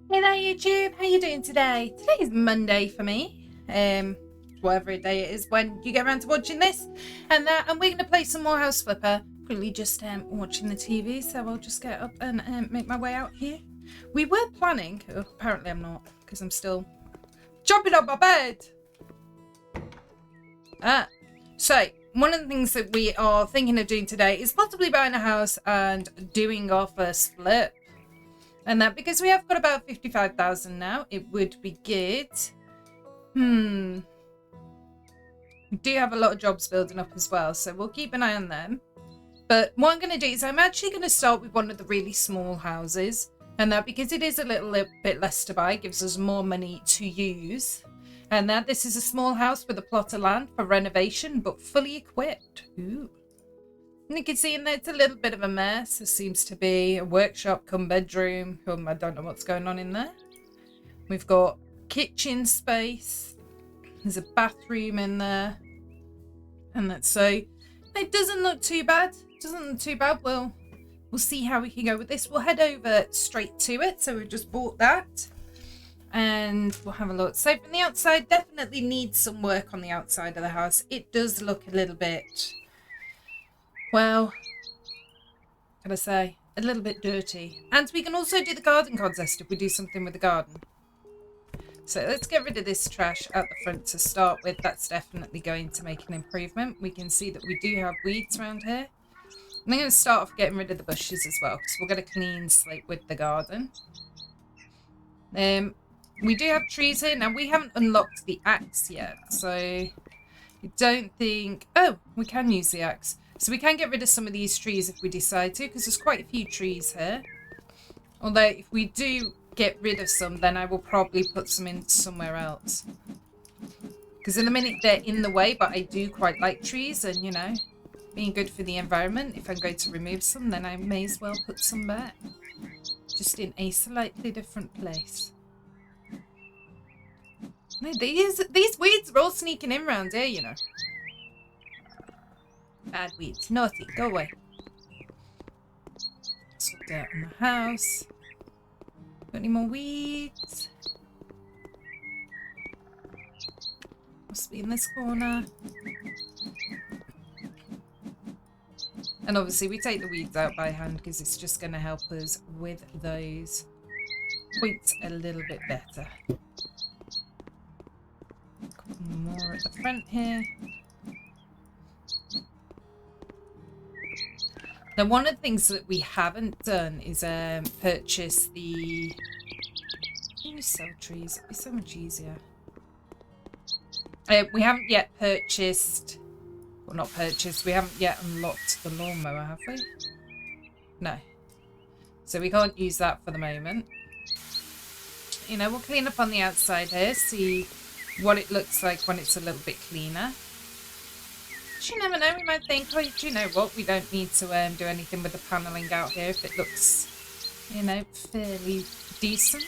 Hey there YouTube, how you doing today? Today is Monday for me, whatever day it is when you get around to watching this, and we're going to play some more House Flipper. Really just watching the TV, so I'll just get up and make my way out here. We were planning, apparently I'm not, because I'm still jumping on my bed. So one of the things that we are thinking of doing today is possibly buying a house and doing our first flip. And that because we have got about 55,000 now, it would be good. We do have a lot of jobs building up as well, so we'll keep an eye on them. But what I'm going to do is I'm actually going to start with one of the really small houses. And that because it is a little bit less to buy, gives us more money to use. And that this is a small house with a plot of land for renovation, but fully equipped. Ooh. And you can see in there it's a little bit of a mess. There seems to be a workshop come bedroom. I don't know what's going on in there. We've got kitchen space. There's a bathroom in there. And that's so it doesn't look too bad. We'll see how we can go with this. We'll head over straight to it. So we've just bought that. And we'll have a look. So from the outside, definitely needs some work on the outside of the house. It does look a little bit, well, can I say, a little bit dirty. And we can also do the garden contest if we do something with the garden. So let's get rid of this trash at the front to start with. That's definitely going to make an improvement. We can see that we do have weeds around here. I'm going to start off getting rid of the bushes as well, because we'll get a clean slate with the garden. We do have trees here. Now, we haven't unlocked the axe yet, so I don't think... Oh, we can use the axe. So we can get rid of some of these trees if we decide to, because there's quite a few trees here. Although if we do get rid of some, then I will probably put some in somewhere else. Because in a minute they're in the way, but I do quite like trees and, you know, being good for the environment. If I'm going to remove some, then I may as well put some back. Just in a slightly different place. No, these weeds are all sneaking in around here, you know. Bad weeds. Naughty. Go away. Some dirt on the house. Got any more weeds? Must be in this corner. And obviously we take the weeds out by hand because it's just going to help us with those points a little bit better. More at the front here. Now, one of the things that we haven't done is purchase the... Can you sell trees? It'd be so much easier. We haven't yet purchased... Well, not purchased. We haven't yet unlocked the lawnmower, have we? No. So we can't use that for the moment. You know, we'll clean up on the outside here, see what it looks like when it's a little bit cleaner. You never know, we might think, oh, do you know what, we don't need to do anything with the panelling out here if it looks, you know, fairly decent.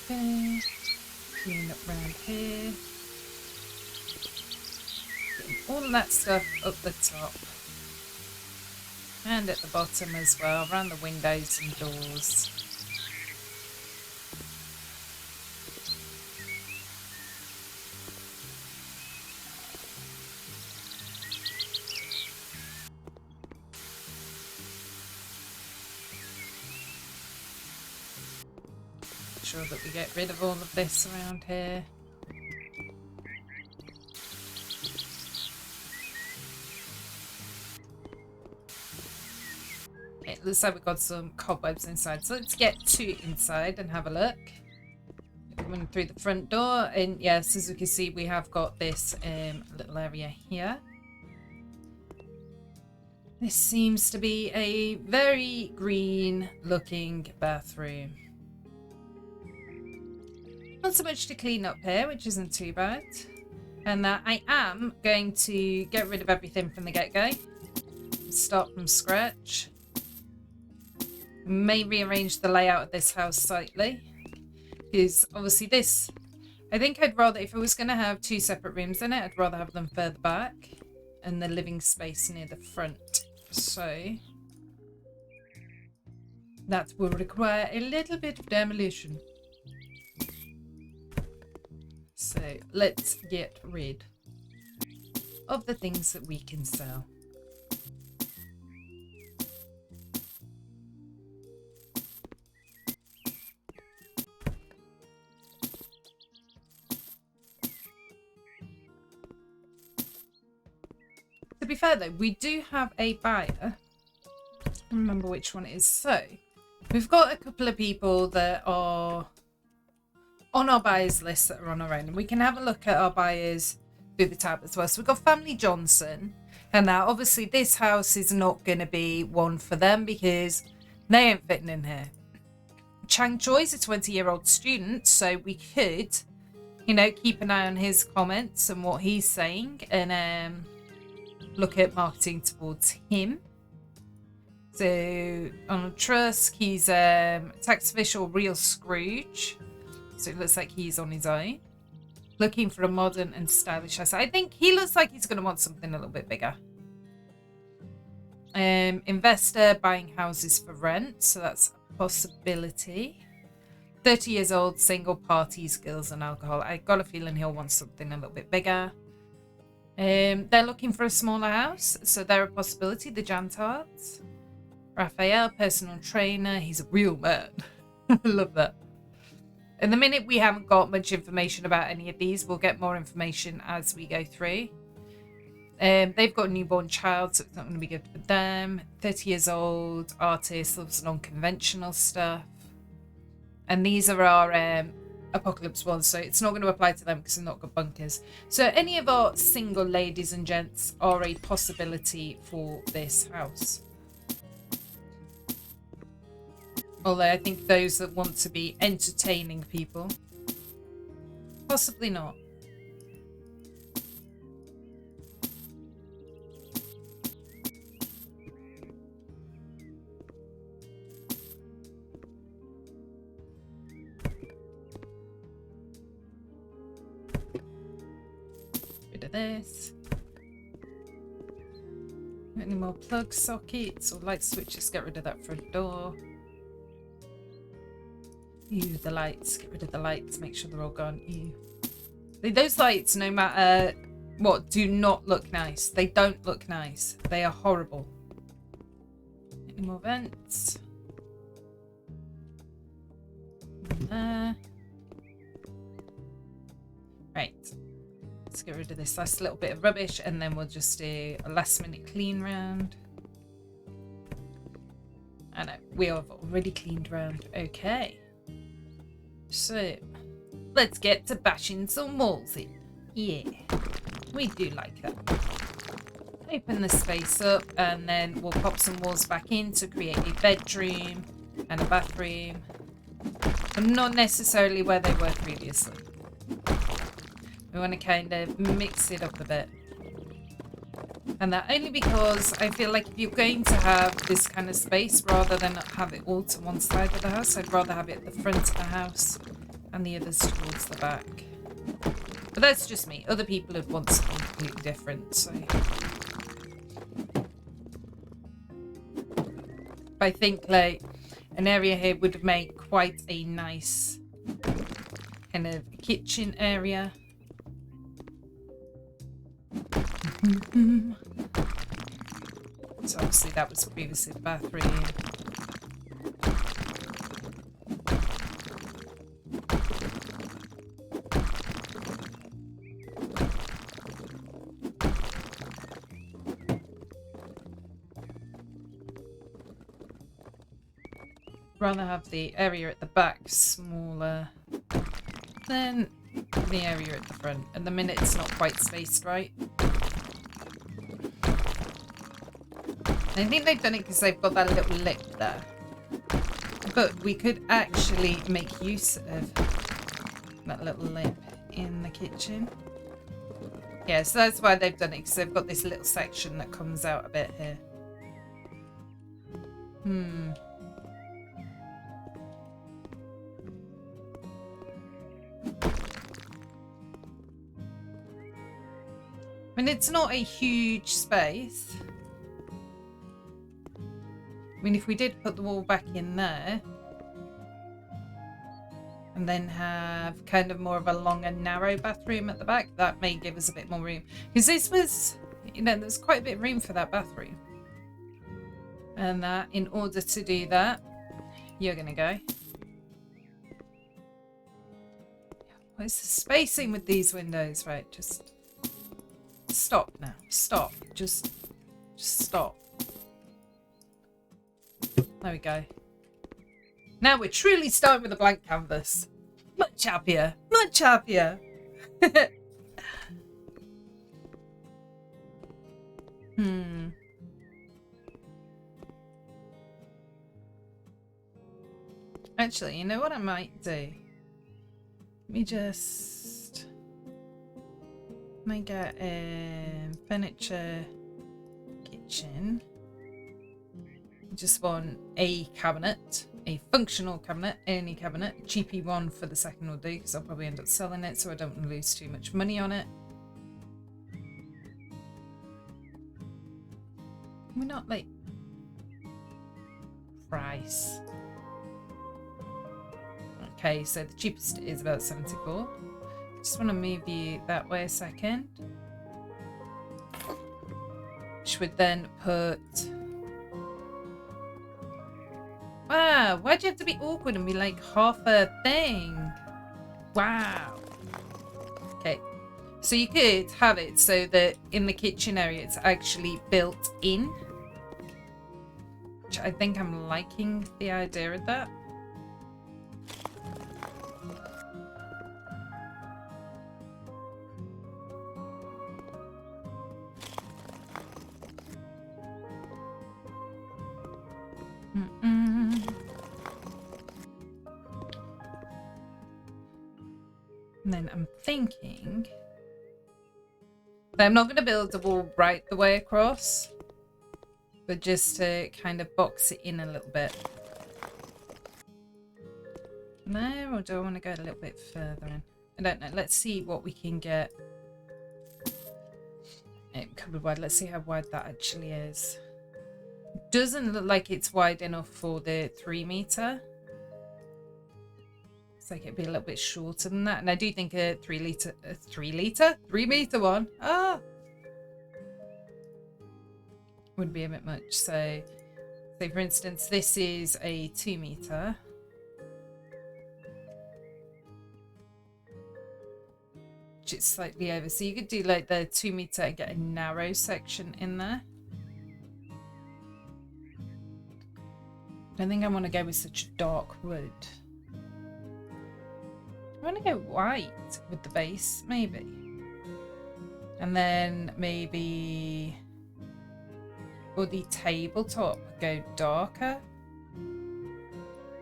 Okay, clean up round here. Getting all of that stuff up the top. And at the bottom as well, around the windows and doors. Sure that we get rid of all of this around here. It looks like we've got some cobwebs inside, so let's get to inside and have a look. Coming through the front door, and yes, as you can see, we have got this little area here. This seems to be a very green looking bathroom. Not so much to clean up here, which isn't too bad. And that I am going to get rid of everything from the get-go. Start from scratch. May rearrange the layout of this house slightly. Because obviously this... I think I'd rather, if I was going to have two separate rooms in it, I'd rather have them further back. And the living space near the front. So that will require a little bit of demolition. So let's get rid of the things that we can sell. To be fair though, we do have a buyer. I don't remember which one it is. So we've got a couple of people that are on our buyers list that are on our own, and we can have a look at our buyers through the tab as well. So we've got Family Johnson, and now obviously this house is not going to be one for them because they ain't fitting in here. Chang Choi's a 20-year-old student, so we could, you know, keep an eye on his comments and what he's saying, and look at marketing towards him. So on Trusk, he's tax official Real Scrooge. So it looks like he's on his own. Looking for a modern and stylish house. I think he looks like he's going to want something a little bit bigger. Investor buying houses for rent. So that's a possibility. 30 years old, single, parties, girls and alcohol. I got a feeling he'll want something a little bit bigger. They're looking for a smaller house. So they're a possibility. The Jantards. Raphael, personal trainer. He's a real man. I love that. In the minute, we haven't got much information about any of these. We'll get more information as we go through. They've got a newborn child, so it's not going to be good for them. 30 years old, artist, loves non-conventional stuff. And these are our apocalypse ones, so it's not going to apply to them because they're not good bunkers. So any of our single ladies and gents are a possibility for this house. Although I think those that want to be entertaining people, possibly not. Rid of this. Any more plug sockets or light switches? Get rid of that front door. Ew, the lights. Get rid of the lights. Make sure they're all gone. Ew. Those lights, no matter what, do not look nice. They don't look nice. They are horrible. Any more vents? There. Right. Let's get rid of this last little bit of rubbish and then we'll just do a last minute clean round. I know, we have already cleaned round. Okay. So, let's get to bashing some walls in. Yeah, we do like that. Open the space up and then we'll pop some walls back in to create a bedroom and a bathroom. But not necessarily where they were previously. We want to kind of mix it up a bit. And that only because I feel like if you're going to have this kind of space, rather than have it all to one side of the house, I'd rather have it at the front of the house and the others towards the back. But that's just me. Other people would want something completely different, so. I think like an area here would make quite a nice kind of kitchen area. So obviously that was previously the bathroom. Rather have the area at the back smaller than the area at the front. At the minute it's not quite spaced right. I think they've done it because they've got that little lip there. But we could actually make use of that little lip in the kitchen. Yeah, so that's why they've done it, because they've got this little section that comes out a bit here. I mean, it's not a huge space. mean, if we did put the wall back in there and then have kind of more of a long and narrow bathroom at the back, that may give us a bit more room. Because this was, you know, there's quite a bit of room for that bathroom. And that, in order to do that, you're going to go. What is the spacing with these windows? Right, just stop now. Stop. Just stop. There we go. Now we're truly starting with a blank canvas. Much happier. Much happier. Actually, you know what I might do? Let me just... get a furniture kitchen. Just want a cabinet, a functional cabinet, any cabinet. A cheapy one for the second will do, because I'll probably end up selling it, so I don't want to lose too much money on it. We're not like price. Okay, so the cheapest is about 74. Just want to move you that way a second. Which would then put... Wow, why'd you have to be awkward and be like half a thing? Wow. Okay, so you could have it so that in the kitchen area it's actually built in. Which I think I'm liking the idea of that. And then I'm thinking that I'm not going to build a wall right the way across, but just to kind of box it in a little bit. No, or do I want to go a little bit further in? I don't know. Let's see what we can get. Cupboard wide. Let's see how wide that actually is. Doesn't look like it's wide enough for the 3 meter. It's like it'd be a little bit shorter than that. And I do think a 3 meter one. Would be a bit much. So, say for instance, this is a 2 meter. Which is slightly over. So you could do like the 2 meter and get a narrow section in there. I don't think I want to go with such dark wood. I want to go white with the base, maybe. And then maybe for the tabletop, go darker.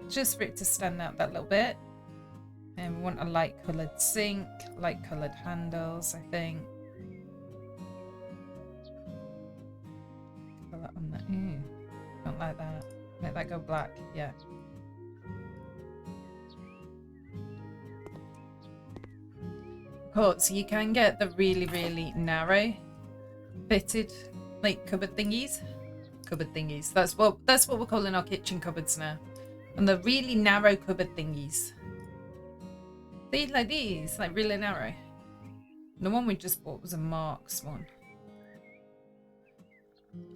Just for it to stand out that little bit. And we want a light coloured sink, light coloured handles, I think. Put that on there. Ooh, don't like that. Make that go black, yeah. Cool, so you can get the really, really narrow fitted like cupboard thingies. Cupboard thingies. That's what we're calling our kitchen cupboards now. And the really narrow cupboard thingies. See, like these, like really narrow. The one we just bought was a Marks one.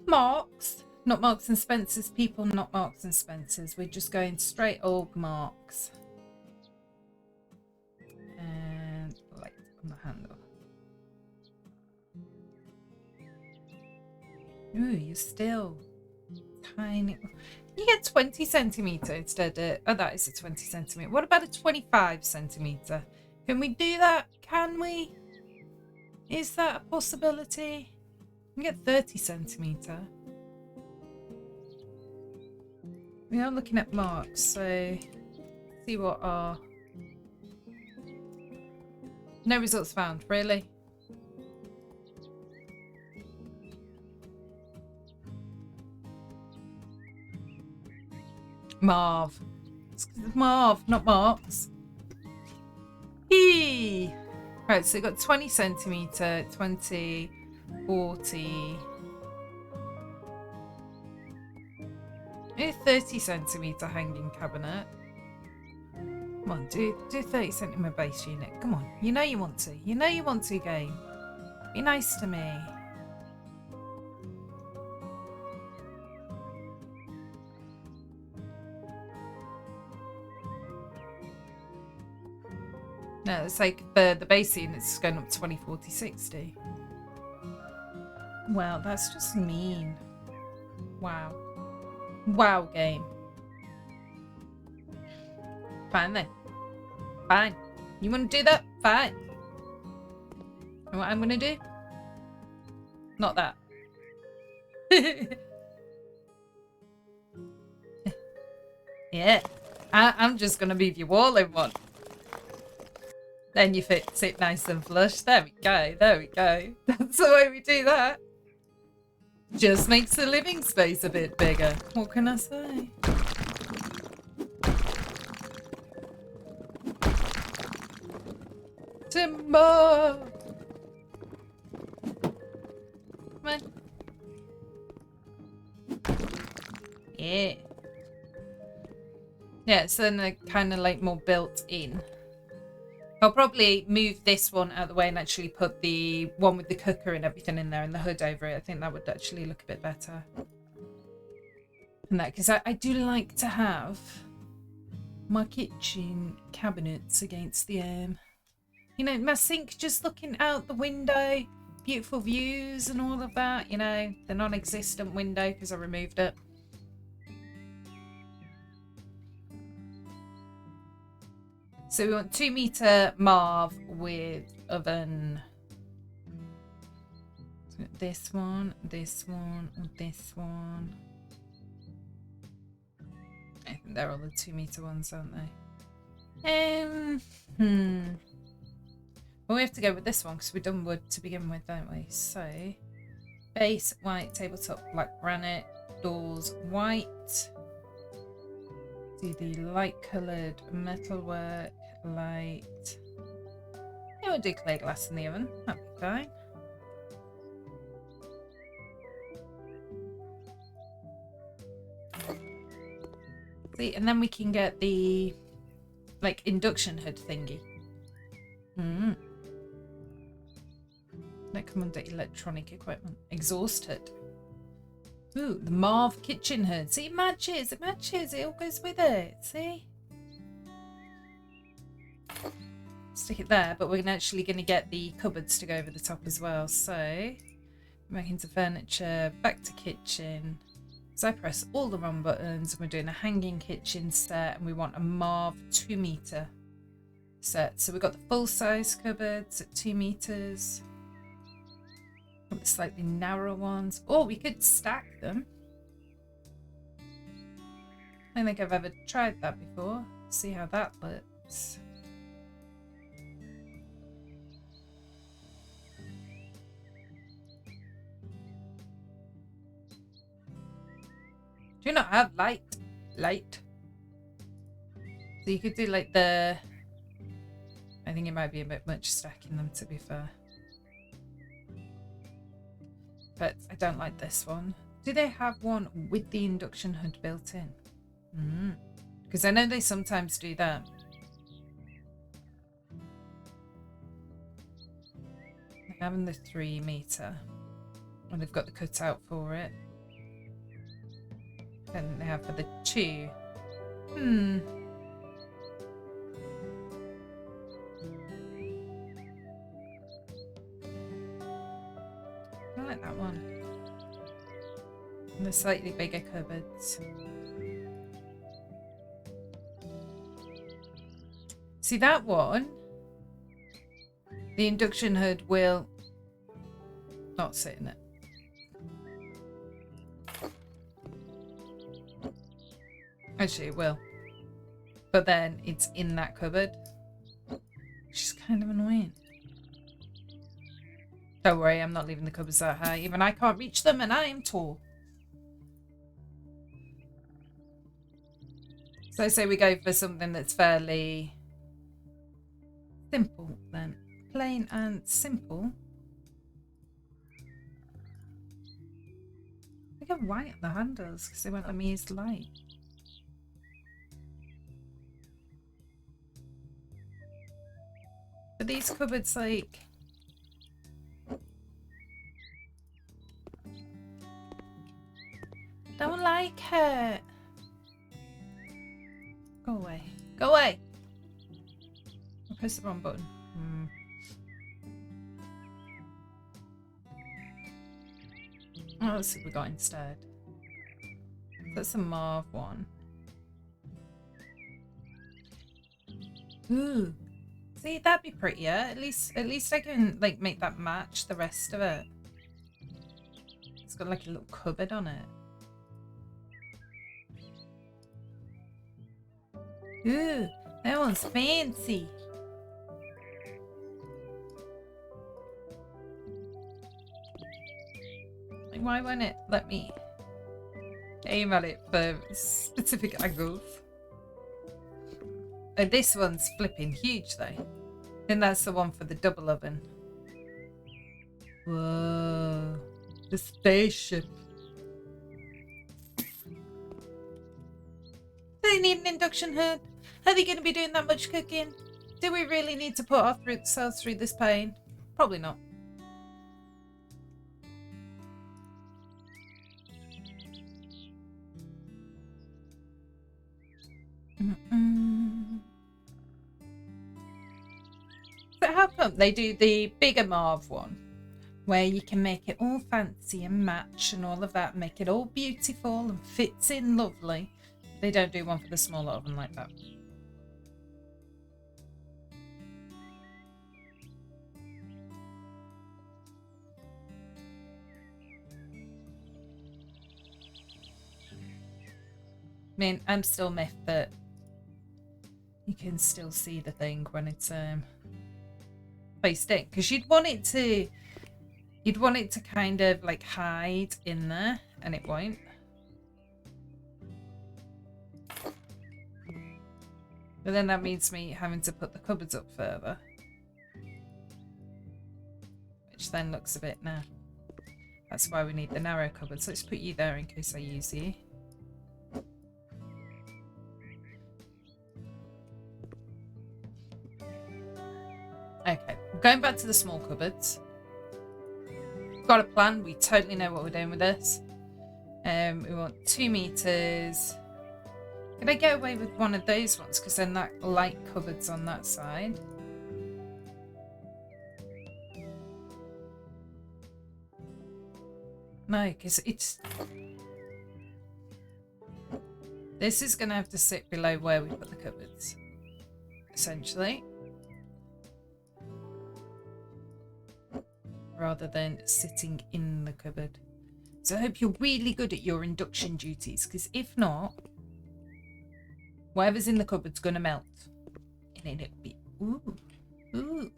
Marks? Not Marks and Spencer's, people, not Marks and Spencer's. We're just going straight old Marks. And light on the handle. Ooh, you're still tiny. You get 20 centimetre instead of... Oh, that is a 20 centimetre. What about a 25 centimetre? Can we do that? Can we? Is that a possibility? We get 30 centimetre. We are looking at Marks, so see what are... No results found, really? Marv. It's Marv, not Marks. Eee. Right, so we've got 20 centimetre, 20, 40... A 30 centimetre hanging cabinet. Come on, do 30 centimetre base unit. Come on, you know you want to. You know you want to, game. Be nice to me. No, it's like the base unit's going up 20, 40, 60. Wow, that's just mean. Wow. Wow, game. Fine then. Fine. You want to do that? Fine. You know what I'm going to do? Not that. Yeah. I'm just going to move you all in one. Then you sit nice and flush. There we go. There we go. That's the way we do that. Just makes the living space a bit bigger. What can I say? Timber! Come on. Yeah. Yeah, so then they're kind of like more built in. I'll probably move this one out of the way and actually put the one with the cooker and everything in there and the hood over it. I think that would actually look a bit better. And that, because I do like to have my kitchen cabinets against the you know, my sink just looking out the window, beautiful views and all of that, you know, the non-existent window because I removed it. So we want 2 metre Marv with oven. So this one, this one, and this one. I think they're all the 2 metre ones, aren't they? Well, we have to go with this one because we've done wood to begin with, don't we? So, base, white, tabletop, black granite, doors, white. Do the light coloured metalwork, light. Yeah, we'll do clear glass in the oven. That'll be fine. See, and then we can get the like induction hood thingy. That come under electronic equipment. Exhaust hood. Ooh, the Marv kitchen hood. See, it matches. It matches. It all goes with it. See? Stick it there, but we're actually going to get the cupboards to go over the top as well. So, back into furniture, back to kitchen. So I press all the wrong buttons. We're doing a hanging kitchen set, and we want a Marv 2 metre set. So we've got the full-size cupboards at 2 metres. The slightly narrower ones. Oh, we could stack them. I don't think I've ever tried that before. See how that looks. Do you not have light? Light. So you could do like the... I think it might be a bit much stacking them, to be fair. But I don't like this one. Do they have one with the induction hood built in? Because I know they sometimes do that. They have in the 3 metre. And they've got the cutout for it. And they have for the 2. I like that one. And the slightly bigger cupboards. See that one? The induction hood will not sit in it. Actually, it will. But then it's in that cupboard. Which is kind of annoying. Don't worry, I'm not leaving the cupboards that high. Even I can't reach them, and I am tall. So I say we go for something that's fairly simple then. Plain and simple. go white on the handles because they won't let me use the light. But these cupboards, like... Don't like it. Go away. Go away! I pressed the wrong button. Oh, let's see what we got instead. That's a mauve one. Ooh. See, that'd be prettier. At least I can like make that match the rest of it. It's got like a little cupboard on it. Ooh, that one's fancy. Like, why won't it let me aim at it for specific angles? Oh, this one's flipping huge though. And that's the one for the double oven. Whoa. The spaceship. Do they need an induction hood? Are they going to be doing that much cooking? Do we really need to put ourselves through this pain? Probably not. But how come they do the bigger mauve one, where you can make it all fancy and match and all of that, make it all beautiful and fits in lovely? They don't do one for the smaller oven like that. I mean, I'm still miffed that you can still see the thing when it's placed in, because you'd want it to kind of like hide in there, and it won't. But then that means me having to put the cupboards up further, which then looks a bit nah. That's why we need the narrow cupboards. Let's put you there in case I use you. Okay, going back to the small cupboards. Got a plan. We totally know what we're doing with this. We want 2 meters. Can I get away with one of those ones? Because then that light cupboard's on that side. No, because it's... This is going to have to sit below where we put the cupboards, essentially. Rather than sitting in the cupboard. So I hope you're really good at your induction duties, because if not, whatever's in the cupboard's going to melt. And then it'll be, ooh, ooh,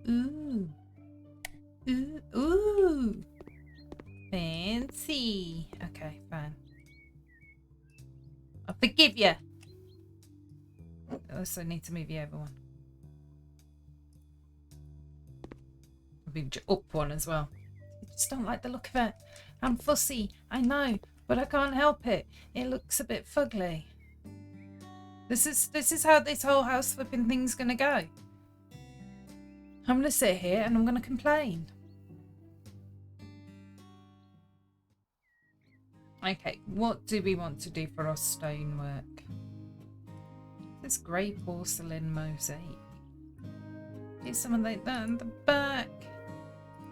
ooh, ooh, ooh. Fancy. Okay, fine. I'll forgive you. I also need to move you over one. Up one as well. I just don't like the look of it. I'm fussy, I know, but I can't help it. It looks a bit fugly. This is how this whole house flipping thing's gonna go. I'm gonna sit here and I'm gonna complain. Okay, what do we want to do for our stonework? This grey porcelain mosaic. Do something like that in the back.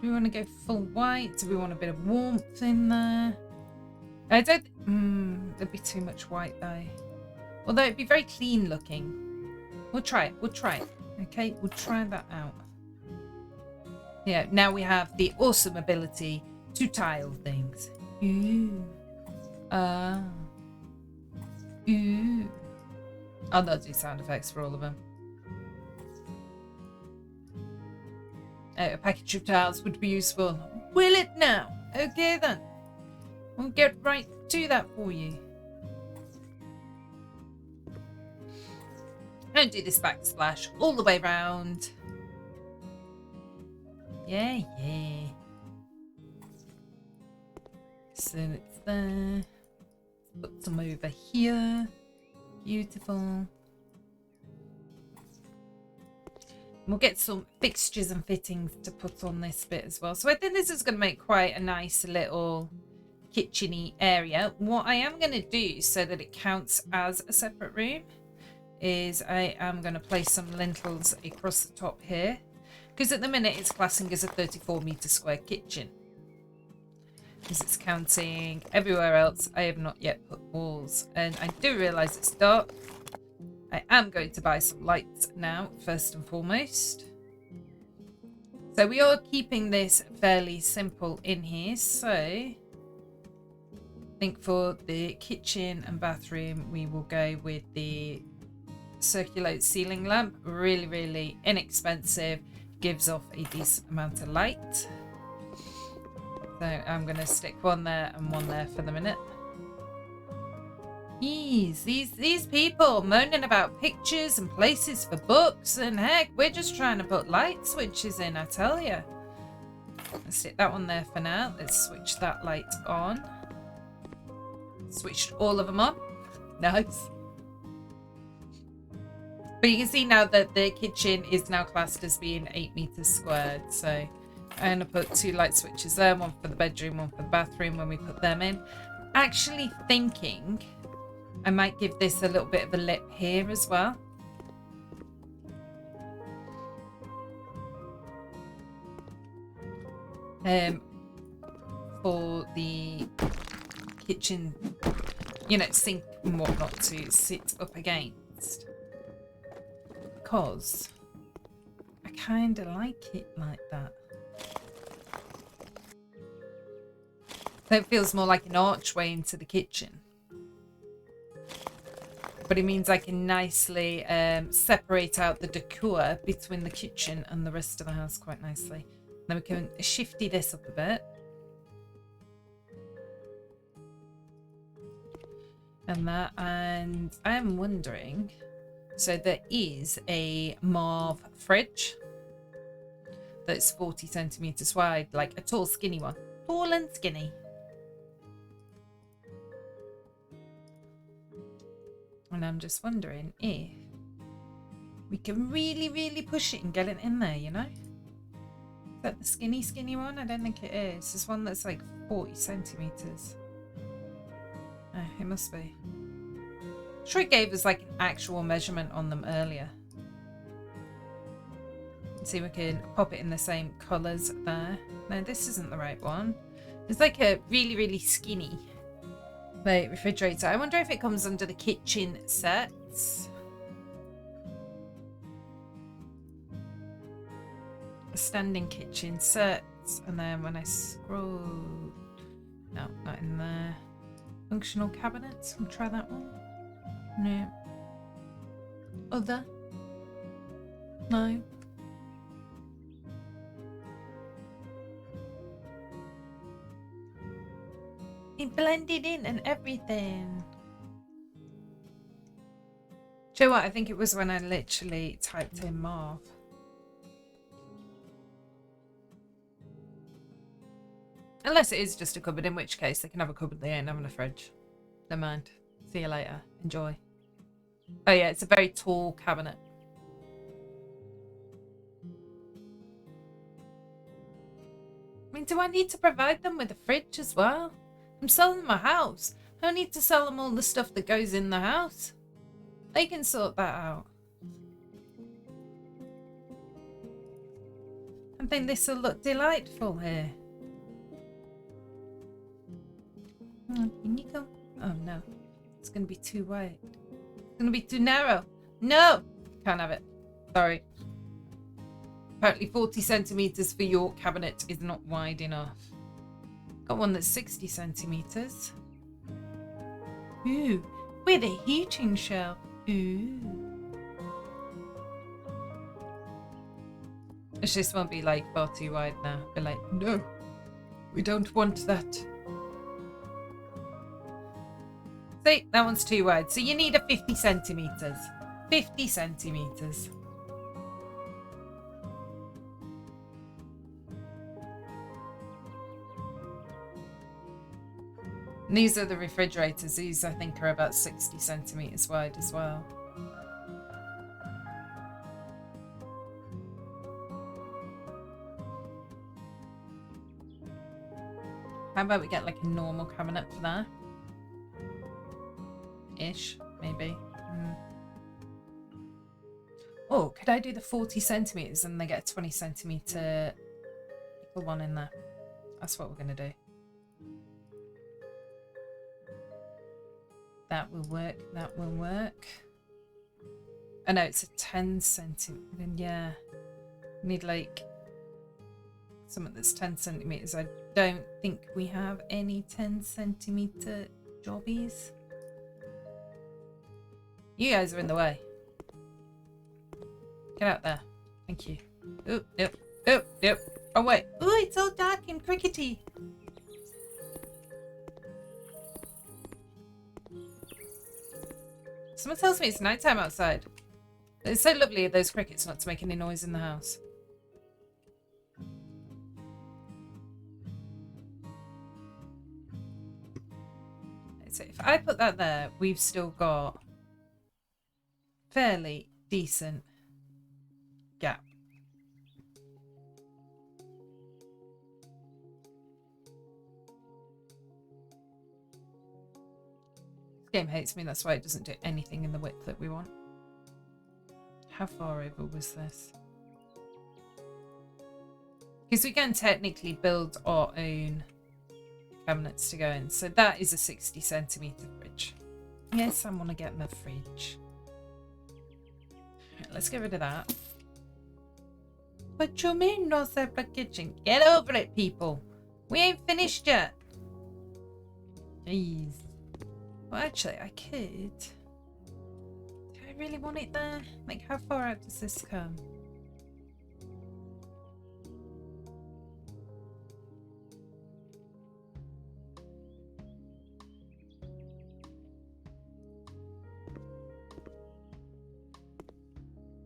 Do we want to go full white? Do we want a bit of warmth in there? I don't... there'd be too much white though. Although it'd be very clean looking. We'll try it. We'll try it. Okay, we'll try that out. Yeah, now we have the awesome ability to tile things. Ooh. Ooh. Oh, they'll do sound effects for all of them. A package of tiles would be useful. Will it now? Okay then. We'll get right to that for you. And do this backsplash all the way round. Yeah, yeah. So it's there. Put some over here. Beautiful. We'll get some fixtures and fittings to put on this bit as well. So I think this is going to make quite a nice little kitchen-y area. What I am going to do so that it counts as a separate room is I am going to place some lintels across the top here. Because at the minute it's classing as a 34-metre square kitchen. Because it's counting everywhere else. I have not yet put walls. And I do realise it's dark. I am going to buy some lights now, first and foremost. So we are keeping this fairly simple in here. So I think for the kitchen and bathroom, we will go with the circular ceiling lamp. Really, really inexpensive. Gives off a decent amount of light. So I'm going to stick one there and one there for the minute. Jeez, these people moaning about pictures and places for books, and heck, we're just trying to put light switches in, I tell you. Let's stick that one there for now. Let's switch that light on. Switched all of them on. Nice. But you can see now that the kitchen is now classed as being 8 meters squared. So I'm going to put 2 light switches there, one for the bedroom, one for the bathroom when we put them in. Actually thinking I might give this a little bit of a lip here as well. For the kitchen, you know, sink and whatnot to sit up against. Because I kind of like it like that. So it feels more like an archway into the kitchen. But it means I can nicely separate out the decor between the kitchen and the rest of the house quite nicely. Then we can shifty this up a bit. And that, and I'm wondering, so there is a Marv fridge that's 40 centimeters wide, like a tall skinny one. Tall and skinny. And I'm just wondering if we can really, really push it and get it in there, you know? Is that the skinny one? I don't think it is. There's one that's like 40 centimeters. Oh, it must be. I'm sure it gave us like an actual measurement on them earlier. Let's see if we can pop it in the same colours there. No, this isn't the right one. It's like a really, really skinny refrigerator. I wonder if it comes under the kitchen sets. A standing kitchen sets. And then when I scroll... No, not in there. Functional cabinets. We'll try that one. No. Other? No. It blended in and everything. Do you know what? I think it was when I literally typed in Marv. Unless it is just a cupboard, in which case they can have a cupboard, they ain't having a fridge. Never mind. See you later. Enjoy. Oh yeah, it's a very tall cabinet. I mean, do I need to provide them with a fridge as well? I'm selling my house. I don't need to sell them all the stuff that goes in the house. They can sort that out. I think this will look delightful here. Oh, can you go? Oh no, it's going to be too wide. It's going to be too narrow. No, can't have it. Sorry. Apparently 40 centimeters for your cabinet is not wide enough. Got one that's 60 centimeters. Ooh, with a heating shelf. Ooh. This won't be like far too wide now. Be like, no, we don't want that. See, that one's too wide. So you need a 50 centimeters. 50 centimeters. And these are the refrigerators. These, I think, are about 60 centimetres wide as well. How about we get like a normal cabinet for that? Ish, maybe. Oh, could I do the 40 centimetres and they get a 20 centimetre one in there? That's what we're going to do. That will work. That will work. Oh no, it's a 10 centimetre. Yeah. We need like something that's 10 centimetres. I don't think we have any 10 centimetre jobbies. You guys are in the way. Get out there. Thank you. Oh, yep. Oh, yep. Oh, wait. Oh, it's all dark and crickety. Someone tells me it's nighttime outside. It's so lovely of those crickets not to make any noise in the house. So if I put that there, we've still got fairly decent gap. This game hates me, that's why it doesn't do anything in the width that we want. How far over was this? Because we can technically build our own cabinets to go in. So that is a 60 centimetre fridge. Yes, I want to get my fridge. Right, let's get rid of that. What you mean no separate kitchen? Get over it, people. We ain't finished yet. Jeez. Well, actually, I could. Do I really want it there? Like, how far out does this come?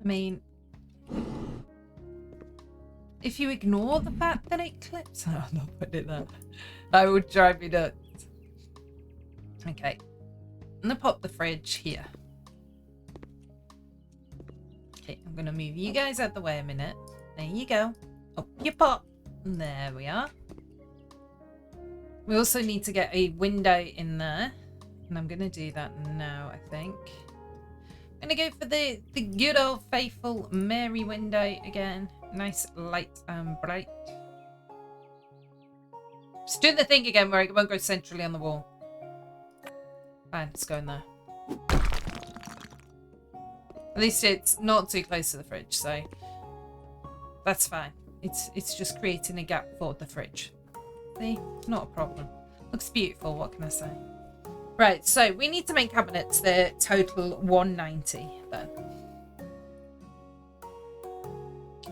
I mean, if you ignore the fact that it clips, I'm not putting it there. That would drive me nuts. Okay, I'm gonna pop the fridge here. Okay, I'm gonna move you guys out the way a minute. There you go. Up you pop. There we are. We also need to get a window in there, and I'm gonna do that now, I think. I'm gonna go for the good old faithful Mary window again. Nice light and bright. Just doing the thing again where it won't go centrally on the wall. Fine, it's going there. At least it's not too close to the fridge, so that's fine. It's just creating a gap for the fridge. See? Not a problem. Looks beautiful, what can I say? Right, so we need to make cabinets that total 190 then.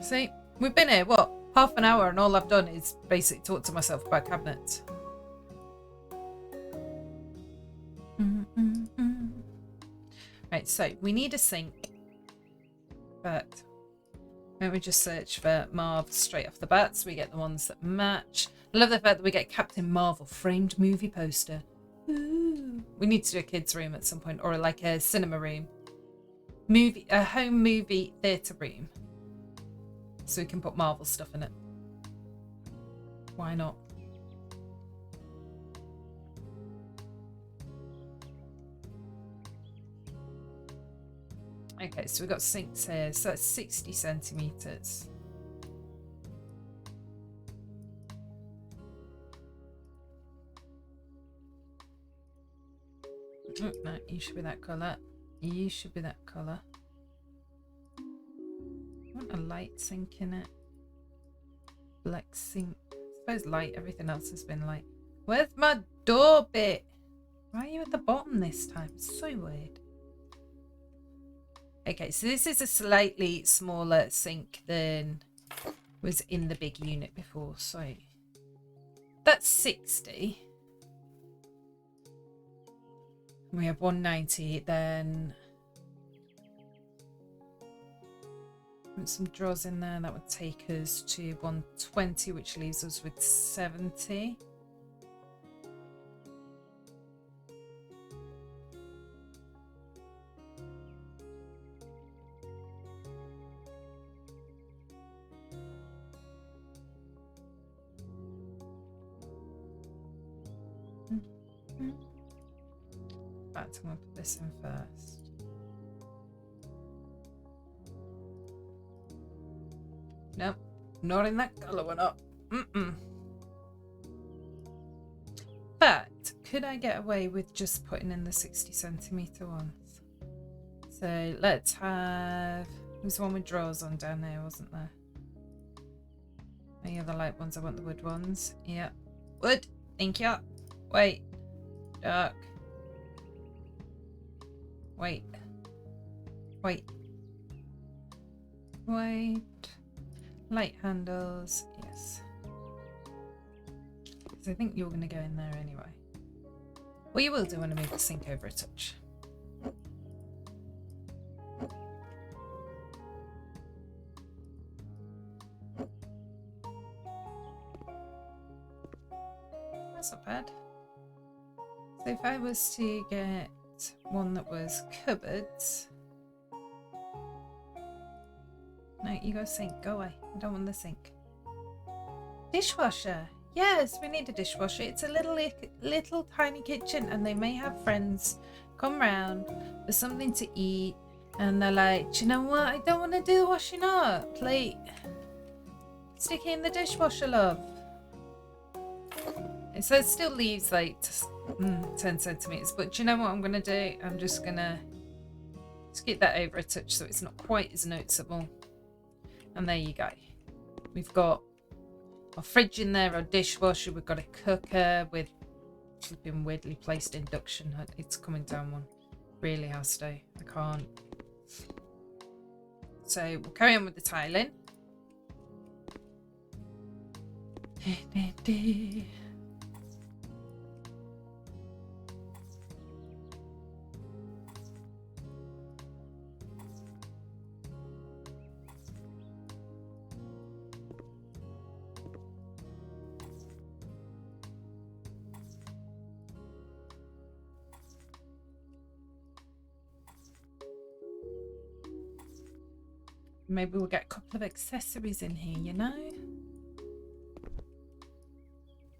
See, we've been here, what, half an hour, and all I've done is basically talk to myself about cabinets. Right, so we need a sink, but let me just search for Marv straight off the bat so we get the ones that match. I love the fact that we get Captain Marvel framed movie poster. Ooh. We need to do a kids room at some point, or like a cinema room, a home movie theatre room, so we can put Marvel stuff in it. Why not? Okay, so we've got sinks here, so that's 60 centimetres. Oh, no, you should be that colour. You should be that colour. I want a light sink in it. Black sink. I suppose light, everything else has been light. Where's my door bit? Why are you at the bottom this time? It's so weird. Okay, so this is a slightly smaller sink than was in the big unit before. So that's 60. We have 190, then put some drawers in there. That would take us to 120, which leaves us with 70. Right, I'm going to put this in first. Nope, not in that colour one up. But could I get away with just putting in the 60cm ones? So let's have... There's one with drawers on down there, wasn't there? Any other light ones? I want the wood ones. Yep. Wood. Thank you. Wait. Dark. Wait. Wait. Wait. Light handles. Yes. Because I think you're going to go in there anyway. Well, you will do when I move the sink over a touch. That's not bad. So if I was to get one that was cupboards... No, you go sink. Go away. I don't want the sink. Dishwasher. Yes, we need a dishwasher. It's a little tiny kitchen, and they may have friends come round for something to eat, and they're like, do you know what? I don't want to do the washing up. Like, stick it in the dishwasher, love. So it still leaves like 10 centimeters, but do you know what I'm gonna do? I'm just gonna get that over a touch so it's not quite as noticeable. And there you go. We've got our fridge in there, our dishwasher, we've got a cooker with flipping weirdly placed induction. It's coming down one. Really has to. I can't. So we'll carry on with the tiling. Maybe we'll get a couple of accessories in here, you know?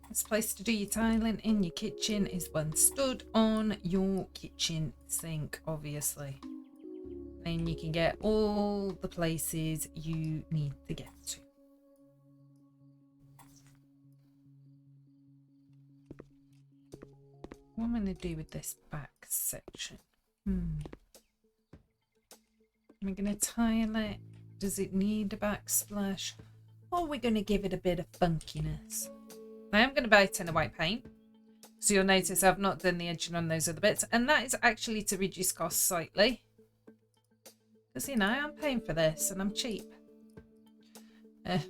This place to do your tiling in your kitchen is one stood on your kitchen sink, obviously. Then you can get all the places you need to get to. What am I going to do with this back section? Am I going to tile it? Does it need a backsplash? Or are we going to give it a bit of funkiness? I am going to buy a tin of white paint. So you'll notice I've not done the edging on those other bits. And that is actually to reduce costs slightly. Because, you know, I'm paying for this and I'm cheap. I'm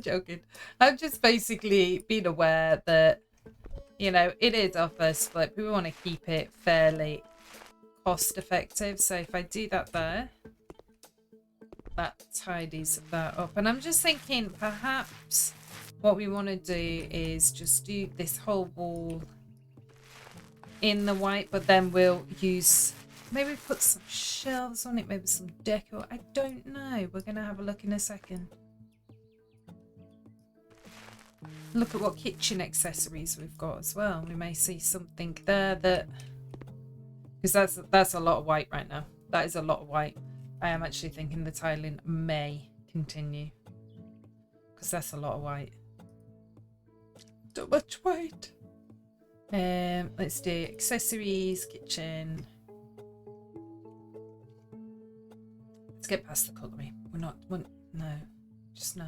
joking. I'm just basically being aware that, you know, it is our first flip. We want to keep it fairly cost effective. So if I do that there, that tidies that up. And I'm just thinking perhaps what we want to do is just do this whole wall in the white, but then we'll use, maybe put some shelves on it, maybe some decor. I don't know. We're going to have a look in a second. Look at what kitchen accessories we've got as well. We may see something there that, because that's a lot of white right now. That is a lot of white. I am actually thinking the tiling may continue because that's a lot of white. Too much white. Let's do accessories, kitchen. Let's get past the cutlery. No, just no.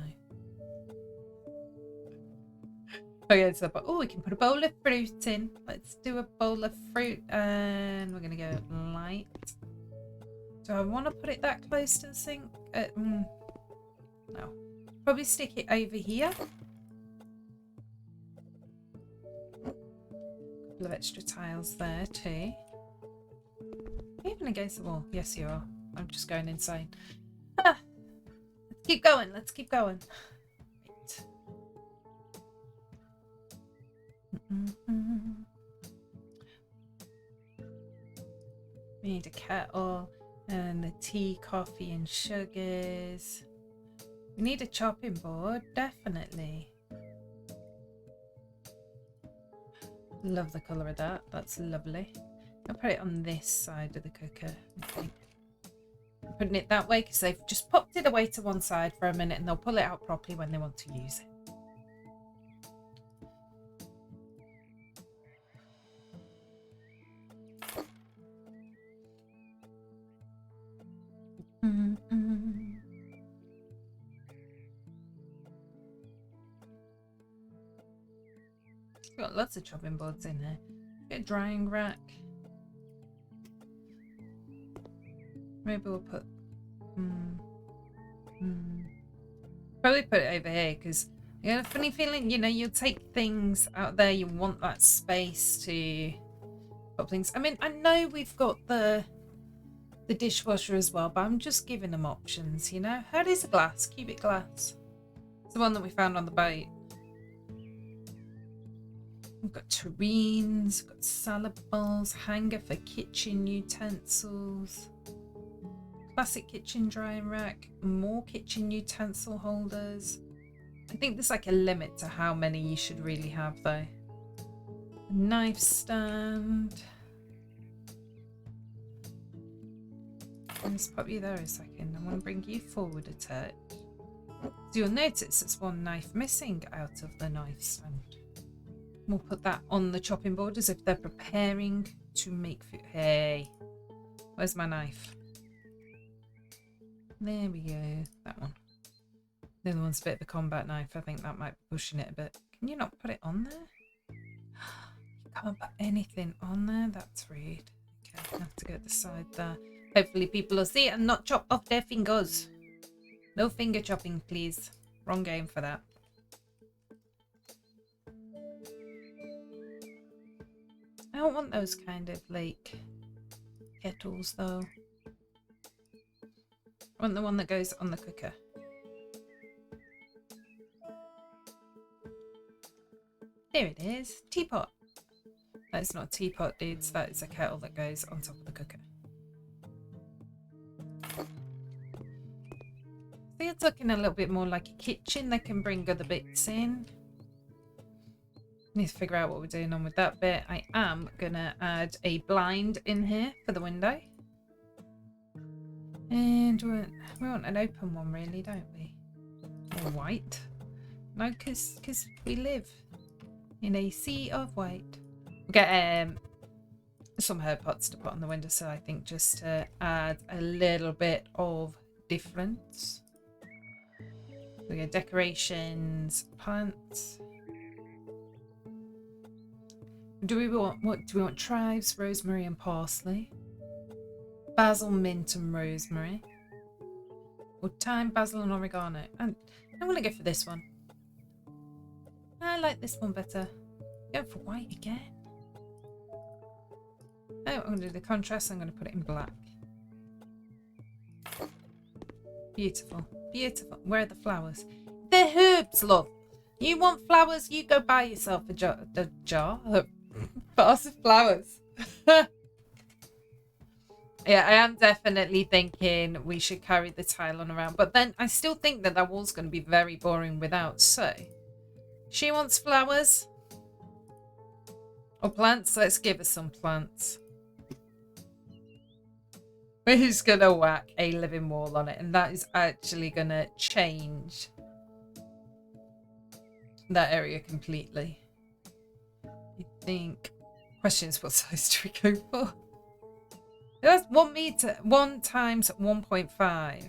Okay, so we can put a bowl of fruit in. Let's do a bowl of fruit, and we're gonna go light. Do I want to put it that close to the sink? No. Probably stick it over here. Couple of extra tiles there too. Even against the wall. Yes, you are. I'm just going insane. Let's keep going. Let's keep going. We need a kettle. And the tea, coffee and sugars. We need a chopping board, definitely. Love the colour of that. That's lovely. I'll put it on this side of the cooker, I think. I'm putting it that way because they've just popped it away to one side for a minute and they'll pull it out properly when they want to use it. Got lots of chopping boards in here. Get a drying rack. Maybe we'll put probably put it over here because I got a funny feeling, you know, you'll take things out there, you want that space to put things. I mean, I know we've got the dishwasher as well, but I'm just giving them options, you know. How is the glass? Cubic glass. It's the one that we found on the boat. We've got tureens, got salad bowls, hanger for kitchen utensils, classic kitchen drying rack, more kitchen utensil holders. I think there's like a limit to how many you should really have though. A knife stand. I'll just pop you there a second. I want to bring you forward a touch. So you'll notice there's one knife missing out of the knife stand. We'll put that on the chopping board as if they're preparing to make food. Hey, where's my knife? There we go. That one. The other one's a bit of a combat knife. I think that might be pushing it a bit. Can you not put it on there? You can't put anything on there? That's rude. Okay, I have to go to the side there. Hopefully people will see it and not chop off their fingers. No finger chopping, please. Wrong game for that. I don't want those kind of like kettles though. I want the one that goes on the cooker. There it is. Teapot. That's not a teapot, dudes. That is a kettle that goes on top of the cooker. So it's looking a little bit more like a kitchen. They can bring other bits in. Need to figure out what we're doing on with that bit. I am gonna add a blind in here for the window. And we want an open one really, don't we? Or white. No, because we live in a sea of white. We'll get some herb pots to put on the window, so I think just to add a little bit of difference. We got decorations, plants. Do we want chives, rosemary and parsley? Basil, mint and rosemary. Or thyme, basil and oregano. And I'm going to go for this one. I like this one better. Go for white again. Oh, I'm going to do the contrast. I'm going to put it in black. Beautiful. Beautiful. Where are the flowers? They're herbs, love. You want flowers? You go buy yourself a jar. Vase of flowers. Yeah, I am definitely thinking we should carry the tile on around. But then I still think that wall's going to be very boring without. So, she wants flowers. Or plants. Let's give her some plants. We're just going to whack a living wall on it. And that is actually going to change that area completely. I think. Question is, what size do we go for? That's 1 meter. 1 times 1.5.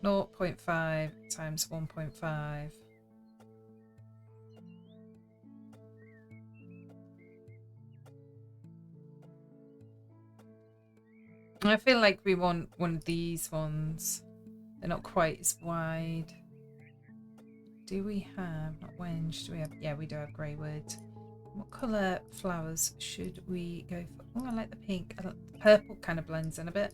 0.5 times 1.5. I feel like we want one of these ones. They're not quite as wide. Do we have, not wenge, do we have, yeah, we do have grey wood. What colour flowers should we go for? Oh, I like the pink. I like the purple kind of blends in a bit.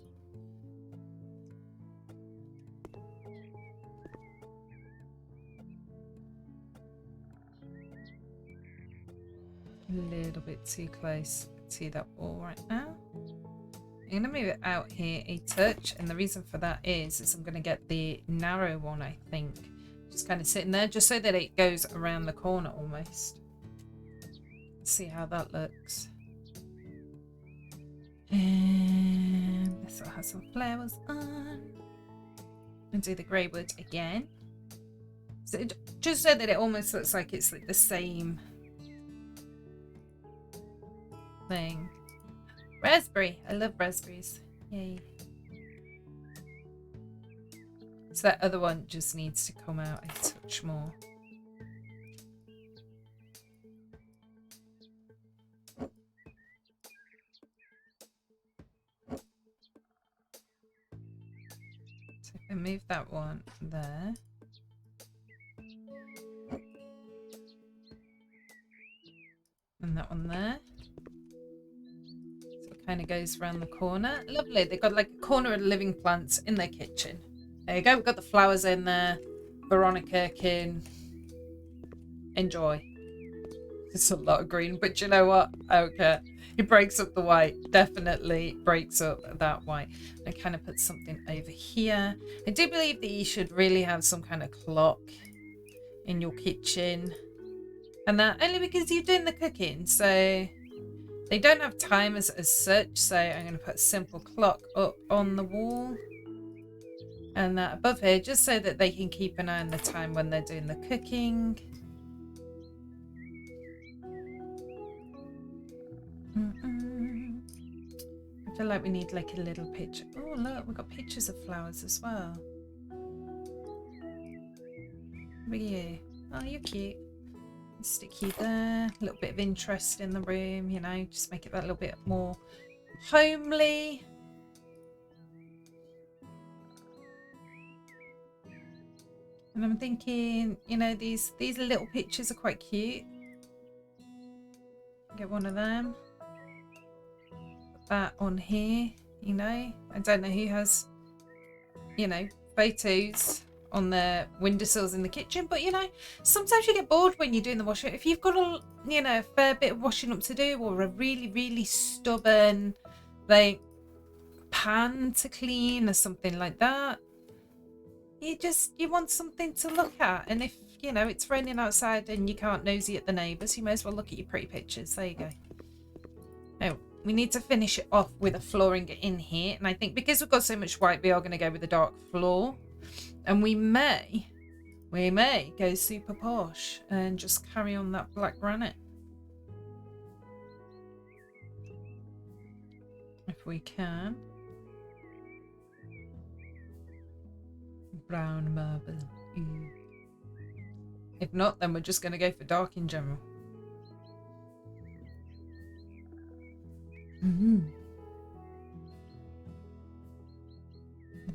A little bit too close to that wall right now. I'm going to move it out here a touch, and the reason for that is I'm going to get the narrow one, I think. Just kind of sitting there, just so that it goes around the corner almost. Let's see how that looks. And this will have some flowers on. And do the grey wood again. So just so that it almost looks like it's like the same thing. Raspberry. I love raspberries. Yay. So that other one just needs to come out a touch more. So if I move that one there. And that one there. So it kind of goes around the corner. Lovely. They've got like a corner of living plants in their kitchen. There you go. We've got the flowers in there. Veronika can enjoy. It's a lot of green, but you know what? I don't care. It breaks up the white. Definitely breaks up that white. I kind of put something over here. I do believe that you should really have some kind of clock in your kitchen. And that only because you're doing the cooking. So they don't have time as such. So I'm going to put a simple clock up on the wall. And that above here, just so that they can keep an eye on the time when they're doing the cooking. I feel like we need like a little picture. Oh look, we've got pictures of flowers as well. Look at you. Oh, you're cute. Stick you there. A little bit of interest in the room, you know, just make it that little bit more homely. And I'm thinking, you know, these little pictures are quite cute. Get one of them. Put that on here, you know. I don't know who has, you know, photos on their windowsills in the kitchen, but you know, sometimes you get bored when you're doing the washing. If you've got a, you know, a fair bit of washing up to do, or a really stubborn like pan to clean or something like that, you want something to look at. And if, you know, it's raining outside and you can't nosy at the neighbours, you may as well look at your pretty pictures. There you go. Now we need to finish it off with a flooring in here, and I think because we've got so much white, we are going to go with a dark floor. And we may go super posh and just carry on that black granite. If we can. Brown marble. Ooh. If not, then we're just going to go for dark in general.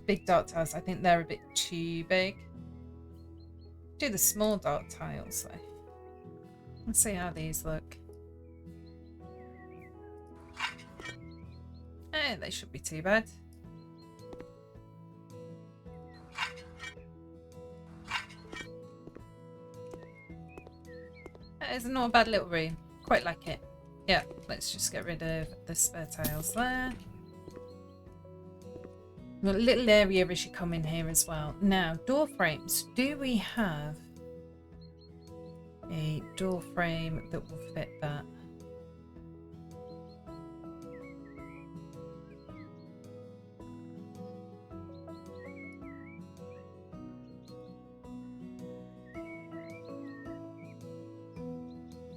Big dark tiles, I think they're a bit too big. Do the small dark tiles though. Let's see how these look. They should be too bad. It's not a bad little room. Quite like it. Yeah, let's just get rid of the spare tiles there. A little area should come in here as well. Now, door frames. Do we have a door frame that will fit that?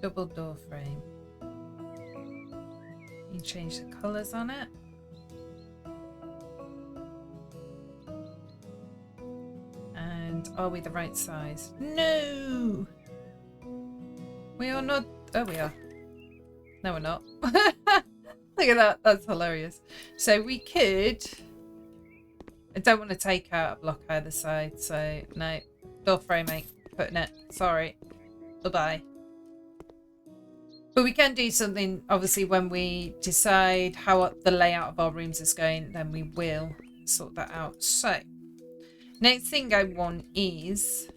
Double door frame. You change the colours on it. Are we the right size? No! We are not. Oh, we are. No, we're not. Look at that. That's hilarious. So we could. I don't want to take out a block either side. So, no. Door frame ain't putting it. Sorry. Bye-bye. But we can do something, obviously, when we decide how the layout of our rooms is going, then we will sort that out. So. Next thing I want is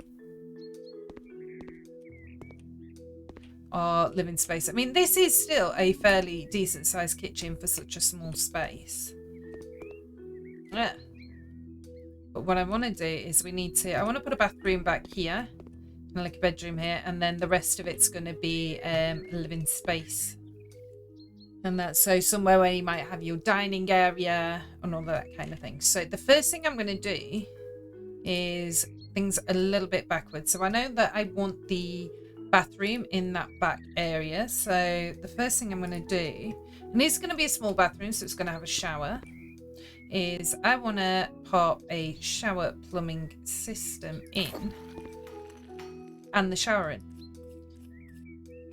our living space. I mean, this is still a fairly decent sized kitchen for such a small space. Yeah. But what I want to do is I want to put a bathroom back here, like a bedroom here, and then the rest of it's going to be living space. And that's so somewhere where you might have your dining area and all that kind of thing. So the first thing I'm going to do is things a little bit backwards. So I know that I want the bathroom in that back area. So the first thing I'm going to do, and it's going to be a small bathroom, so it's going to have a shower, is I want to pop a shower plumbing system in and the shower in.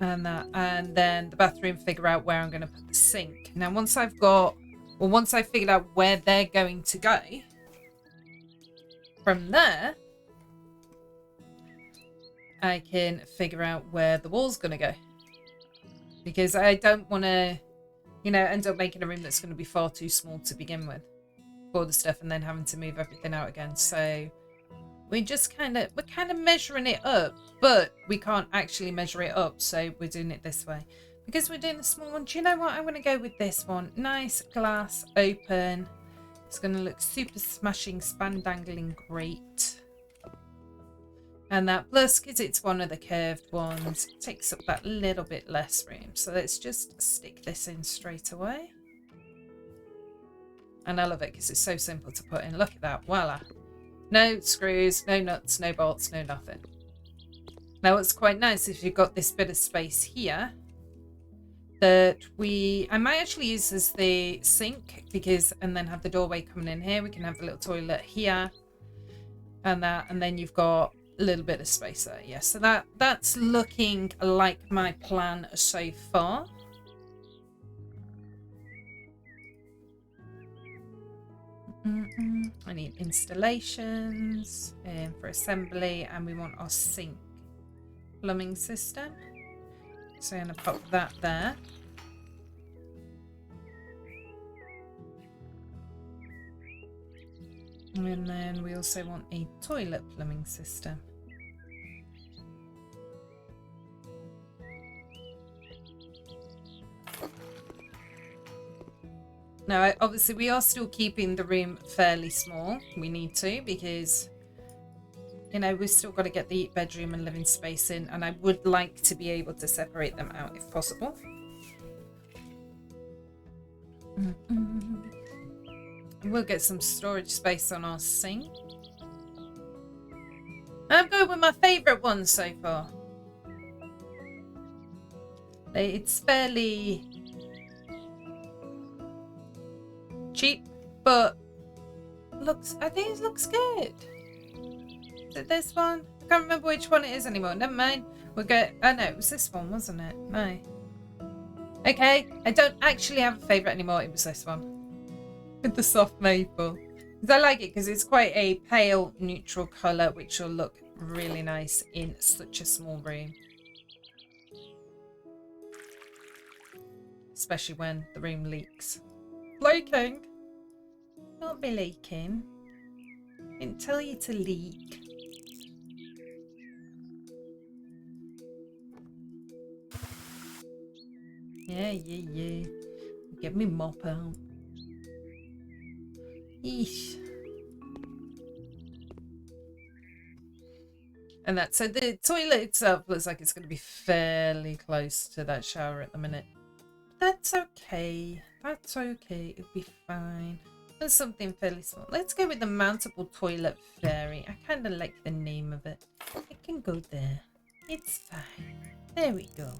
And then the bathroom, figure out where I'm going to put the sink. Now, once I've figured out where they're going to go, from there, I can figure out where the wall's going to go. Because I don't want to, end up making a room that's going to be far too small to begin with for the stuff, and then having to move everything out again. So we're kind of measuring it up, but we can't actually measure it up, so we're doing it this way. Because we're doing the small one, do you know what? I'm going to go with this one. Nice, glass, open. It's going to look super smashing, spandangling great. And that, plus, because it's one of the curved ones, it takes up that little bit less room. So let's just stick this in straight away. And I love it because it's so simple to put in. Look at that, voila. No screws, no nuts, no bolts, no nothing. Now what's quite nice is you've got this bit of space here that I might actually use as the sink, and then have the doorway coming in here. We can have the little toilet here and that, and then you've got a little bit of space there. Yeah, so that's looking like my plan so far. I need installations for assembly, and we want our sink plumbing system. So I'm going to pop that there. And then we also want a toilet plumbing system. Now, obviously, we are still keeping the room fairly small. We need to, because, we've still got to get the bedroom and living space in, and I would like to be able to separate them out if possible. We'll get some storage space on our sink. I'm going with my favourite one so far. It's fairly cheap, but I think it looks good. Is it this one? I can't remember which one it is anymore. Never mind. We'll get. Oh no, it was this one, wasn't it? No. Okay, I don't actually have a favourite anymore. It was this one with the soft maple. Because I like it because it's quite a pale neutral colour, which will look really nice in such a small room. Especially when the room leaks. Leaking? Not be leaking. Didn't tell you to leak. Yeah. Get me mop out. Eesh. And so the toilet itself looks like it's going to be fairly close to that shower at the minute. That's okay. That's okay. It'll be fine. There's something fairly small. Let's go with the mountable toilet fairy. I kind of like the name of it. It can go there. It's fine. There we go.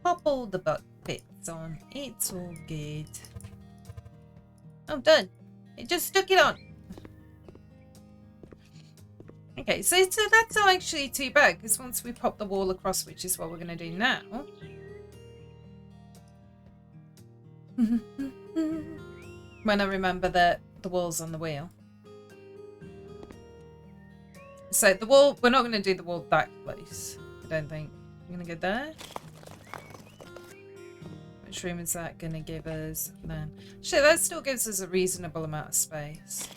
Pop all the butt bits on. It's all good. I'm done. It just stuck it on. Okay, so that's not actually too bad, because once we pop the wall across, which is what we're going to do now. When I remember that the wall's on the wheel. So the wall, we're not going to do the wall that close, I don't think. We're going to go there. Which room is that going to give us then? Shit, that still gives us a reasonable amount of space.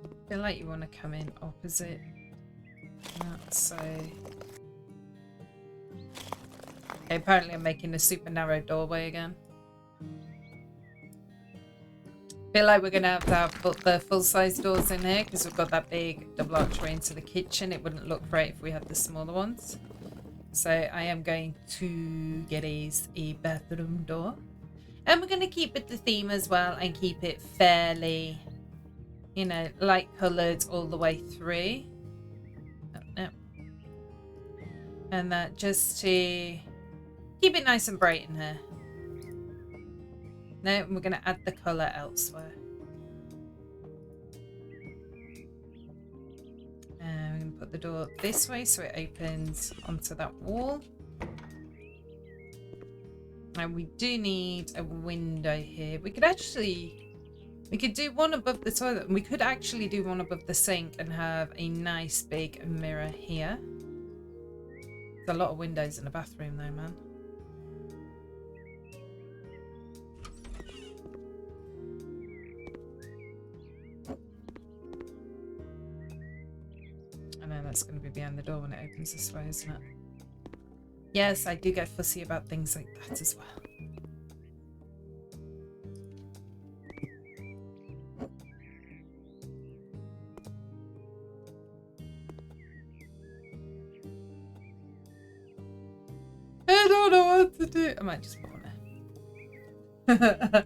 I feel like you want to come in opposite that, so... Okay, apparently I'm making a super narrow doorway again. Feel like we're going to have the full-size doors in here because we've got that big double archway into the kitchen. It wouldn't look great if we had the smaller ones. So I am going to get a bathroom door. And we're going to keep it the theme as well and keep it fairly, you know, light coloured all the way through. Oh, no. And that just to keep it nice and bright in here. No, we're going to add the colour elsewhere. And we're going to put the door this way so it opens onto that wall. And we do need a window here. We could do one above the toilet. And we could actually do one above the sink and have a nice big mirror here. There's a lot of windows in the bathroom though, man. That's going to be behind the door when it opens this way, isn't it? Yes, I do get fussy about things like that as well. I don't know what to do. I might just put one there.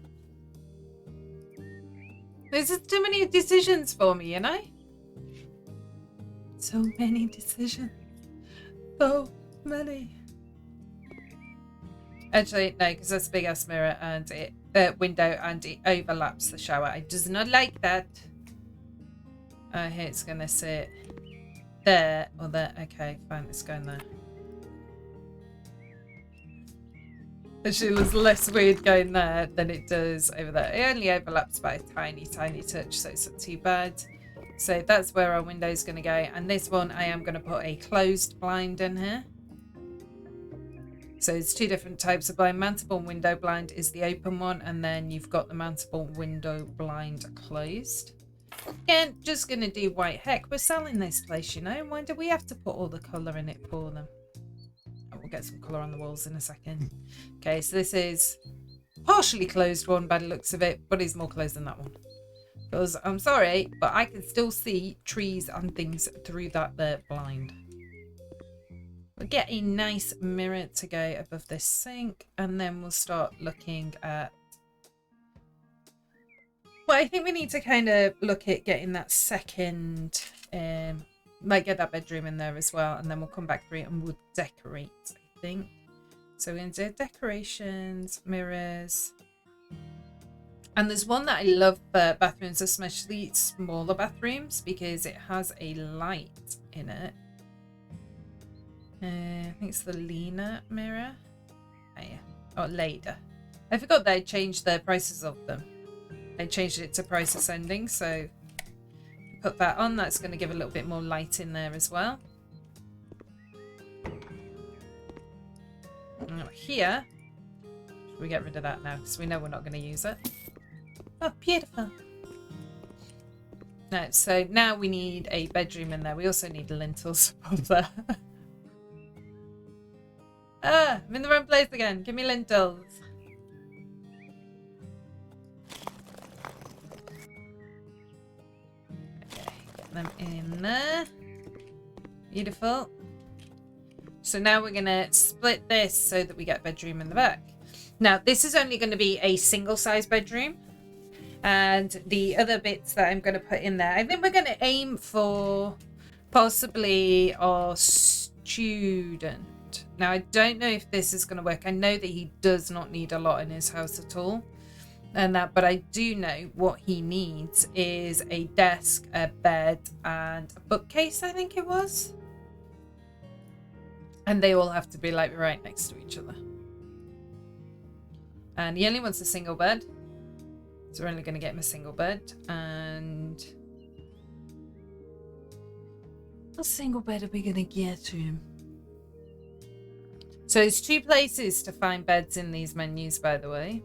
There's just too many decisions for me, you know? So many decisions. So many. Actually, no, because that's a big ass mirror and it window and it overlaps the shower. I does not like that. Here it's gonna sit there or there. Okay, fine, it's going there. Actually, it looks less weird going there than it does over there. It only overlaps by a tiny, tiny touch, so it's not too bad. So that's where our window is going to go. And this one, I am going to put a closed blind in here. So it's two different types of blind. Mountable window blind is the open one. And then you've got the mountable window blind closed. Again, just going to do white. Heck, we're selling this place, you know. Why do we have to put all the colour in it for them? Oh, we'll get some colour on the walls in a second. Okay, so this is partially closed one by the looks of it. But it's more closed than that one. Because I'm sorry, but I can still see trees and things through that there blind. We'll get a nice mirror to go above this sink, and then we'll start looking at... Well, I think we need to kind of look at getting that second, like get that bedroom in there as well, and then we'll come back through it and we'll decorate, I think. So we're going to do decorations, mirrors... And there's one that I love for bathrooms, especially smaller bathrooms, because it has a light in it. I think it's the Lena mirror. Oh, yeah. Oh, Leda. I forgot they changed the prices of them. They changed it to price ascending, so put that on. That's going to give a little bit more light in there as well. Now here, we get rid of that now because we know we're not going to use it. Oh, beautiful. No, so now we need a bedroom in there. We also need lintels above there. Ah, I'm in the wrong place again. Give me lintels. Okay, get them in there. Beautiful. So now we're going to split this so that we get a bedroom in the back. Now, this is only going to be a single-size bedroom. And the other bits that I'm going to put in there, I think we're going to aim for possibly our student. Now, I don't know if this is going to work. I know that he does not need a lot in his house at all. But I do know what he needs is a desk, a bed, and a bookcase, I think it was. And they all have to be like right next to each other. And he only wants a single bed. So we're only going to get him a single bed. And what single bed are we going to get to him? So there's two places to find beds in these menus, by the way.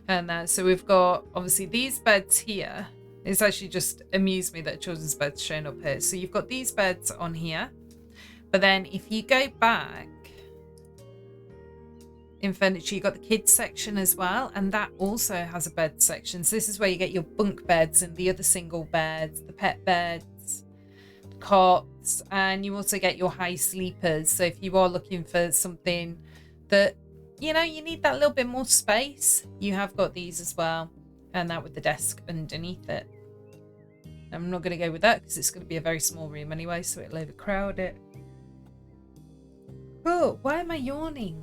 And so we've got, obviously, these beds here. It's actually just amused me that children's bed's shown up here. So you've got these beds on here. But then if you go back, in furniture, you've got the kids section as well, and that also has a bed section. So this is where you get your bunk beds and the other single beds, the pet beds, cots, and you also get your high sleepers. So if you are looking for something that, you know, you need that little bit more space, you have got these as well, and that with the desk underneath it. I'm not going to go with that because it's going to be a very small room anyway, so it'll overcrowd it. Oh, why am I yawning?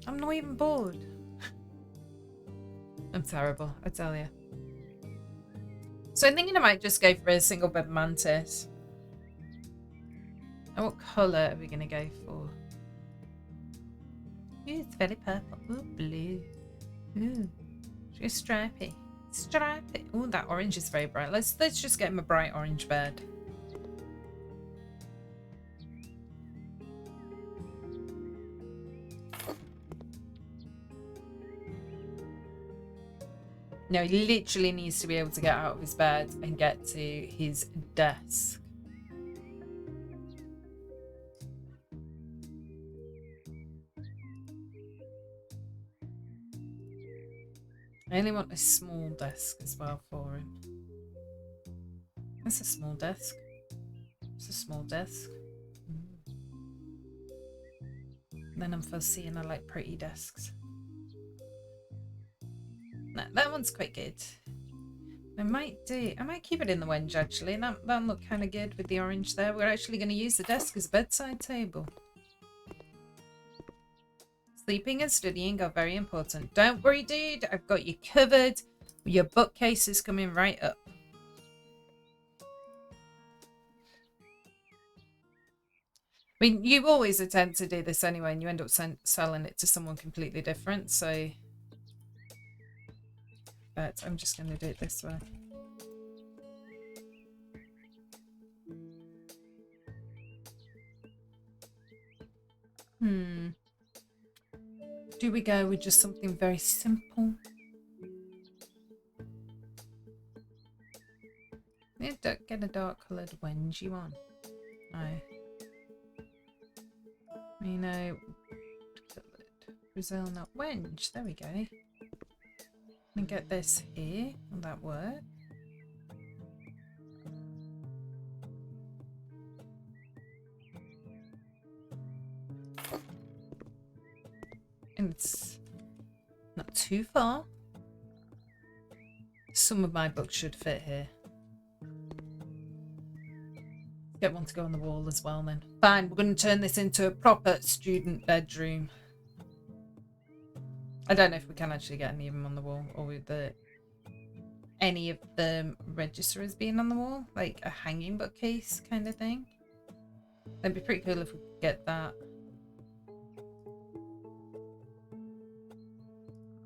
I'm not even bored. I'm terrible, I tell you. So I'm thinking I might just go for a single bed mantis. And what colour are we going to go for? Ooh, it's very purple. Ooh, blue. Ooh, it's stripy. Stripy. Ooh, that orange is very bright. Let's just get him a bright orange bed. No, he literally needs to be able to get out of his bed and get to his desk. I only want a small desk as well for him. That's a small desk. It's a small desk. Then I'm foreseeing I like pretty desks. No, that one's quite good. I might keep it in the wenge actually. That'll look kind of good with the orange there. We're actually going to use the desk as a bedside table. Sleeping and studying are very important. Don't worry, dude. I've got you covered. Your bookcase is coming right up. I mean, you always attempt to do this anyway, and you end up selling it to someone completely different, so... But I'm just going to do it this way. Do we go with just something very simple? Yeah, don't get a dark coloured wenge one. No. You know, Brazil nut wenge. There we go. And get this here. Will that work? And it's not too far. Some of my books should fit here. Get one to go on the wall as well then. Fine, we're going to turn this into a proper student bedroom. I don't know if we can actually get any of them on the wall, or with any of the registers being on the wall, like a hanging bookcase kind of thing. That'd be pretty cool if we could get that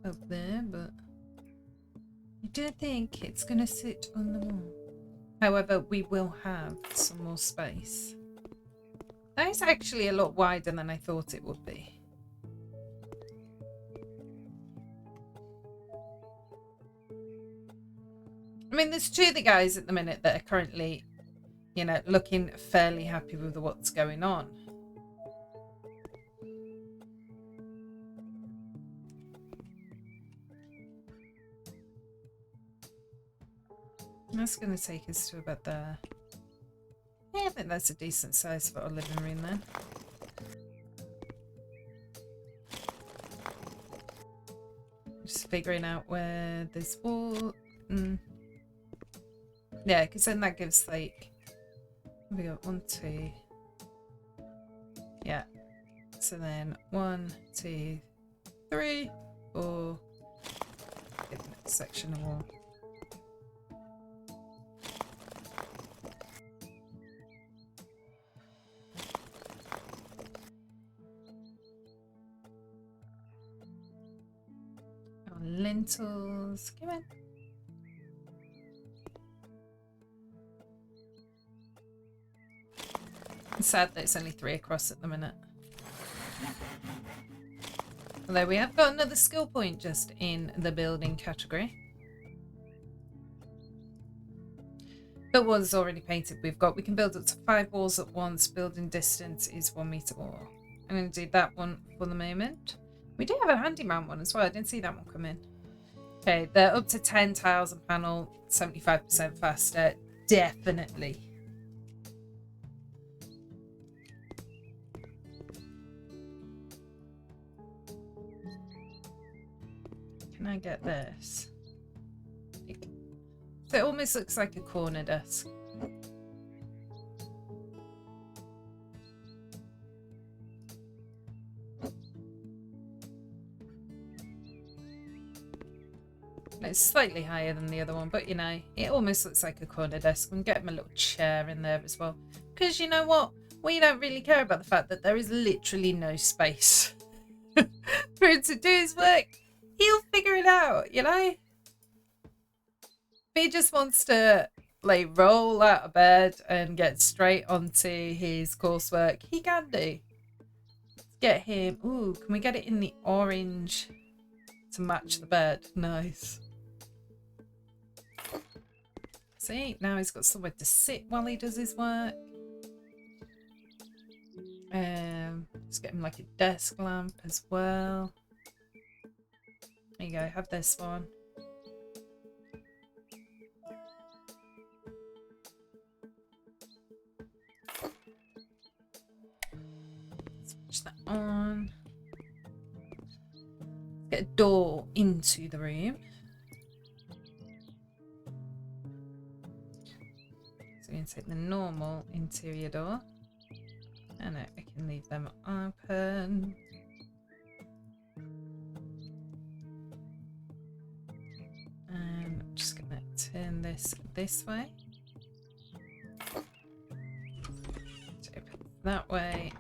up there, but I don't think it's going to sit on the wall. However, we will have some more space. That is actually a lot wider than I thought it would be. I mean, there's two of the guys at the minute that are currently, you know, looking fairly happy with what's going on. That's going to take us to about there. Yeah, I think that's a decent size for our living room then. Just figuring out where this wall... Yeah, because then that gives like... We got 1, 2... Yeah. So then 1, 2, 3, 4... Get the next section of wall. Lintels, come on. I'm sad that it's only 3 across at the minute. Although we have got another skill point just in the building category. But walls already painted. We can build up to 5 walls at once. Building distance is 1 meter more. I'm going to do that one for the moment. We do have a handyman one as well. I didn't see that one come in. Okay, they're up to 10 tiles a panel, 75% faster. Definitely. Can I get this? So it almost looks like a corner desk. It's slightly higher than the other one, but you know, it almost looks like a corner desk. We can get him a little chair in there as well. Because you know what? We don't really care about the fact that there is literally no space for him to do his work. He'll figure it out, you know? If he just wants to like roll out of bed and get straight onto his coursework, he can do. Let's get him. Ooh, can we get it in the orange to match the bed? Nice. See, now he's got somewhere to sit while he does his work. Let's get him like a desk lamp as well. There you go, have this one. Switch that on. Get a door into the room. So we're going to take the normal interior door. And I can leave them open. And I'm just going to turn this way. To open that way.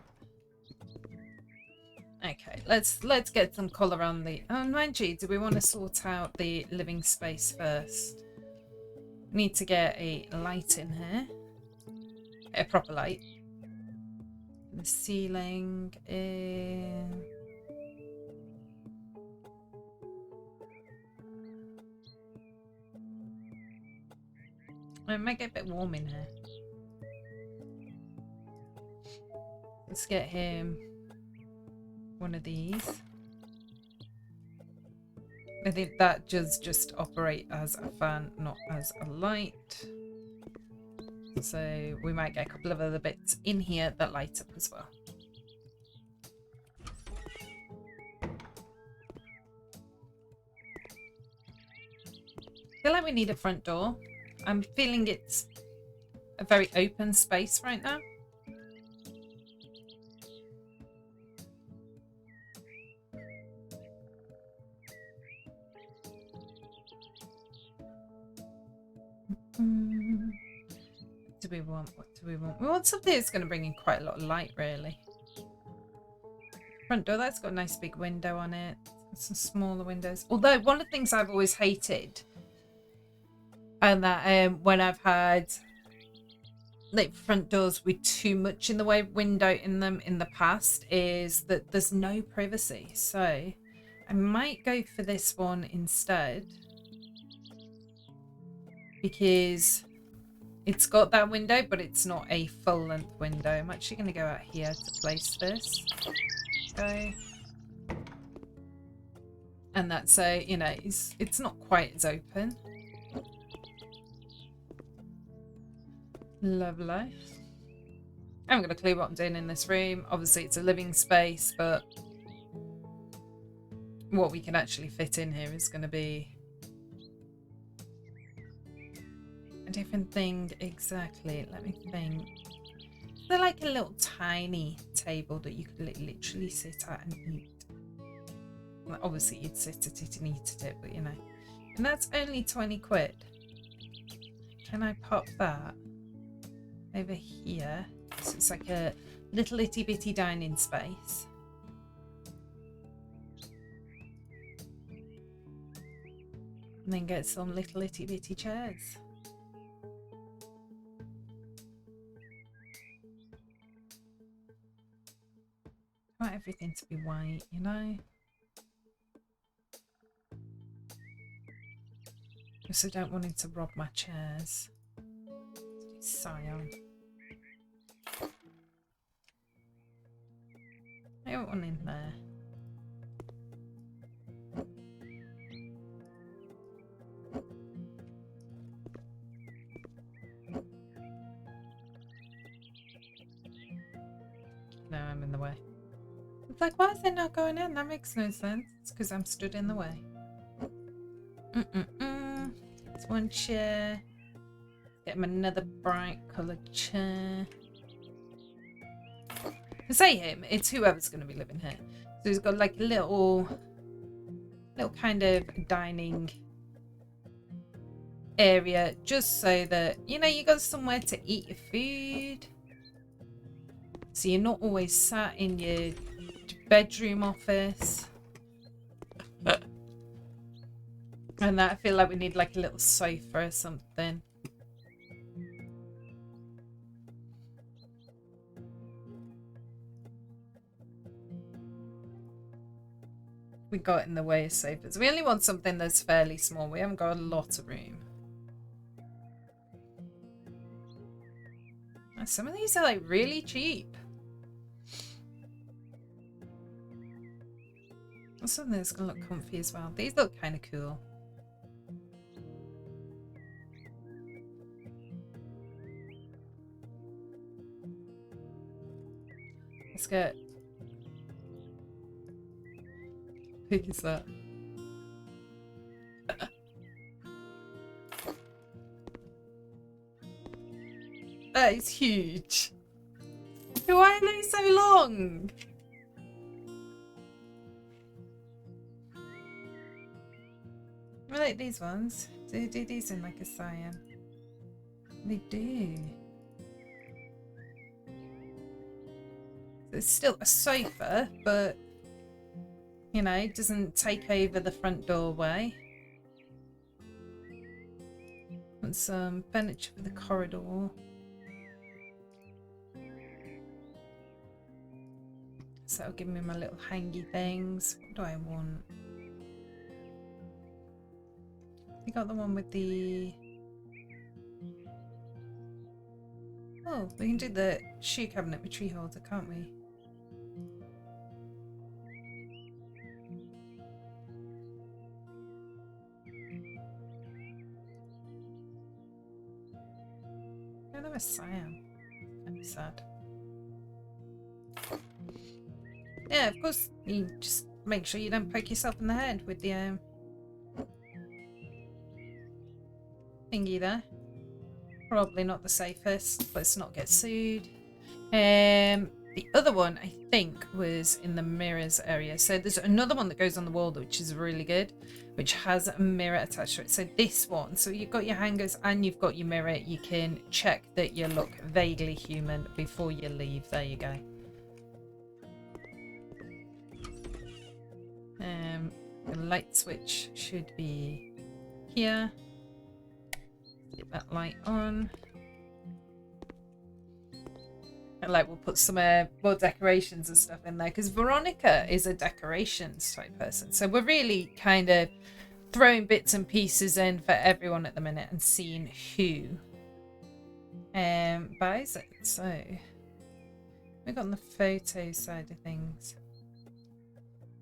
Okay, let's get some colour on the. Oh, mind you, do we want to sort out the living space first? We need to get a light in here, a proper light. The ceiling is. It might get a bit warm in here. Let's get him one of these. I think that does just operate as a fan, not as a light. So we might get a couple of other bits in here that light up as well. I feel like we need a front door. I'm feeling it's a very open space right now. What do we want? We want something that's going to bring in quite a lot of light, really. Front door, that's got a nice big window on it. Some smaller windows. Although one of the things I've always hated, and that when I've had like front doors with too much in the way of window in them in the past, is that there's no privacy. So I might go for this one instead, because it's got that window, but it's not a full length window. I'm actually going to go out here to place this. Okay. And that's a, you know, it's not quite as open. Lovely. I'm going to clear what I'm doing in this room. Obviously, it's a living space, but what we can actually fit in here is going to be a different thing. Exactly. Let me think. They're like a little tiny table that you could literally sit at and eat. Well, obviously, you'd sit at it and eat at it, but you know. And that's only 20 quid. Can I pop that over here? So it's like a little itty bitty dining space. And then get some little itty bitty chairs. I want everything to be white, you know? Just I don't want him to rob my chairs. Scion. I want one in there. No, I'm in the way. It's like, why is it not going in? That makes no sense. It's because I'm stood in the way. It's one chair. Get him another bright coloured chair. I say him, it's whoever's going to be living here. So he's got like a little kind of dining area, just so that, you know, you got somewhere to eat your food. So you're not always sat in your bedroom office. And that, I feel like we need like a little sofa or something. We got in the way of sofas. We only want something that's fairly small. We haven't got a lot of room. And some of these are like really cheap. Something that's gonna look comfy as well. These look kind of cool. Let's get. How big is that? That is huge. Why are they so long? I like these ones. They do these in like a cyan. They do. It's still a sofa, but you know, it doesn't take over the front doorway. And some furniture for the corridor. So that'll give me my little hangy things. What do I want? We got the one with the... Oh, we can do the shoe cabinet with tree holder, can't we? I don't know a cyan. That'd be sad. Yeah, of course, you just make sure you don't poke yourself in the head with the thingy there. Probably not the safest. Let's not get sued. The other one, I think, was in the mirrors area. So there's another one that goes on the wall, which is really good, which has a mirror attached to it. So this one, so you've got your hangers and you've got your mirror. You can check that you look vaguely human before you leave. There you go. The light switch should be here. Get that light on. And like we'll put some more decorations and stuff in there because Veronika is a decorations type person. So we're really kind of throwing bits and pieces in for everyone at the minute and seeing who buys it. So we got on the photo side of things.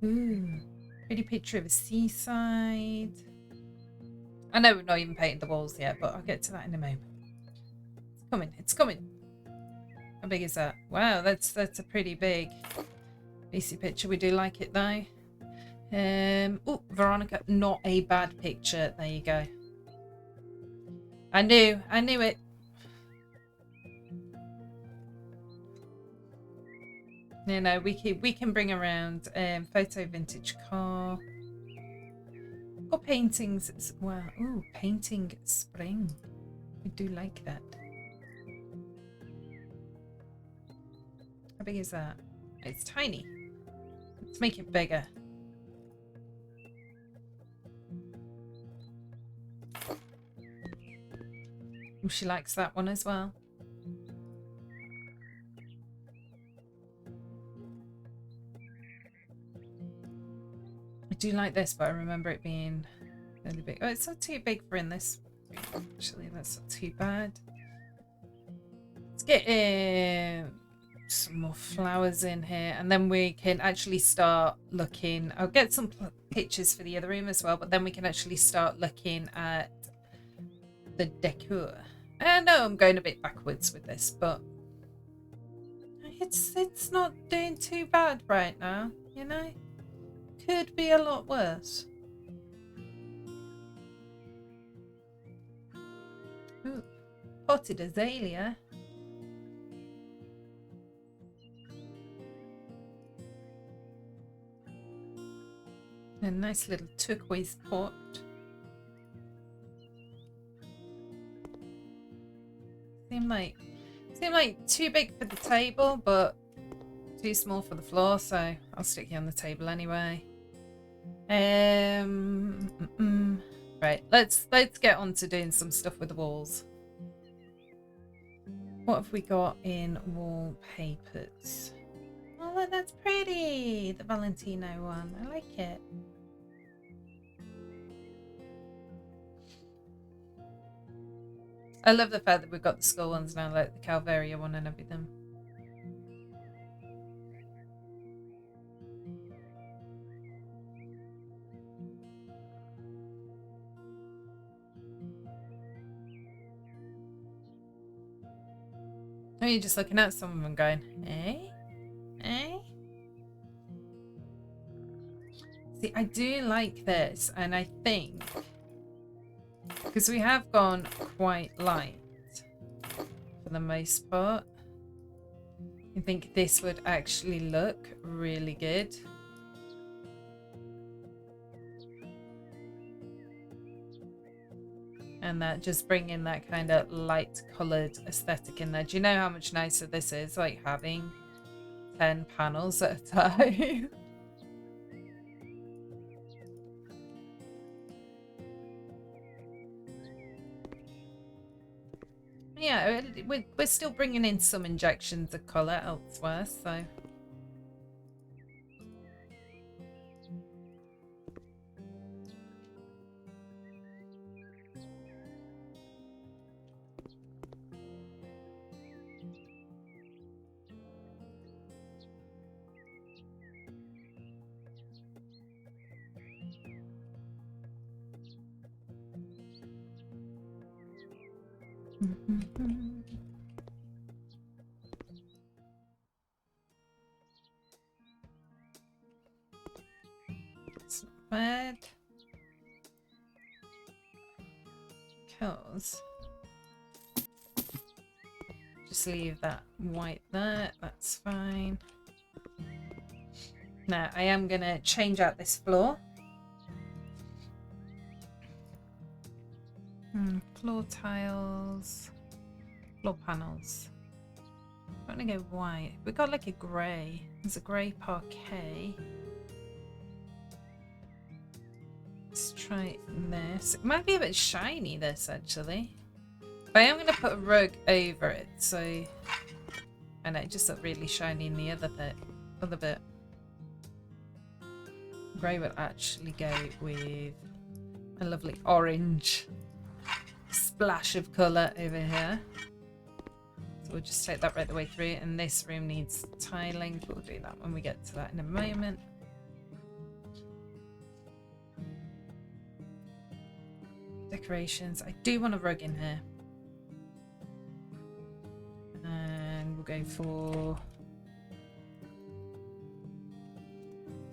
Ooh, pretty picture of a seaside. I know we've not even painted the walls yet, but I'll get to that in a moment. It's coming. It's coming. How big is that? Wow, that's a pretty big BC picture. We do like it though. Oh, Veronika, not a bad picture. There you go. I knew it. You know, we can bring around photo vintage car. Got paintings as well. Ooh, painting spring. We do like that. How big is that? It's tiny. Let's make it bigger. Oh, she likes that one as well. I do like this, but I remember it being really big. Oh, it's not too big for in this. Actually, that's not too bad. Let's get some more flowers in here, and then we can actually start looking. I'll get some pictures for the other room as well, but then we can actually start looking at the decor. I know I'm going a bit backwards with this, but it's not doing too bad right now, you know? Could be a lot worse. Ooh, potted azalea. A nice little turquoise pot. Seem like too big for the table, but too small for the floor, so I'll stick you on the table anyway. Right, let's get on to doing some stuff with the walls. What have we got in wallpapers? Oh, look, that's pretty. The Valentino one. I like it. I love the fact that we've got the skull ones now, like the Calvaria one and everything. Oh, you're just looking at some of them going, eh? Eh? See, I do like this, and I think, because we have gone quite light for the most part, I think this would actually look really good. And that just bringing that kind of light coloured aesthetic in there. Do you know how much nicer this is? Like having 10 panels at a time. Yeah, we're still bringing in some injections of colour elsewhere, so. It's not bad. Because just leave that white there, that's fine. Now I am gonna change out this floor. Floor tiles, floor panels. I'm gonna go white. We got like a grey. There's a grey parquet. Let's try this. It might be a bit shiny, this actually. But I am gonna put a rug over it, so and it just looked really shiny in the other bit. Grey will actually go with a lovely orange splash of colour over here. So we'll just take that right the way through, and this room needs tiling, but we'll do that when we get to that in a moment. Decorations. I do want a rug in here. And we'll go for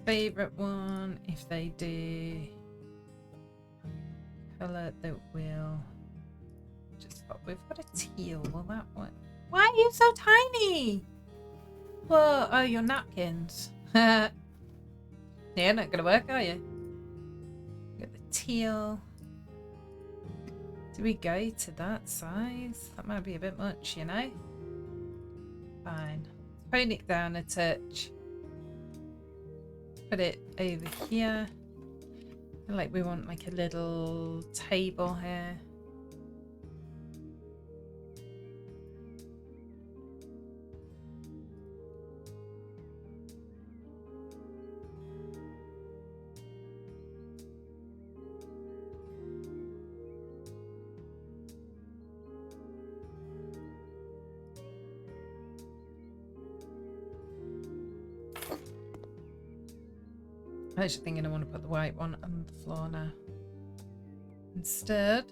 favourite one, if they do colour that will just pop. We've got a teal. Will that one? Why are you so tiny? Well, oh, your napkins. Yeah, not gonna work, are you? Got the teal. Do we go to that size? That might be a bit much, you know? Fine. Tone it down a touch. Put it over here. I feel like we want like a little table here. I'm actually thinking I want to put the white one on the floor now. Instead.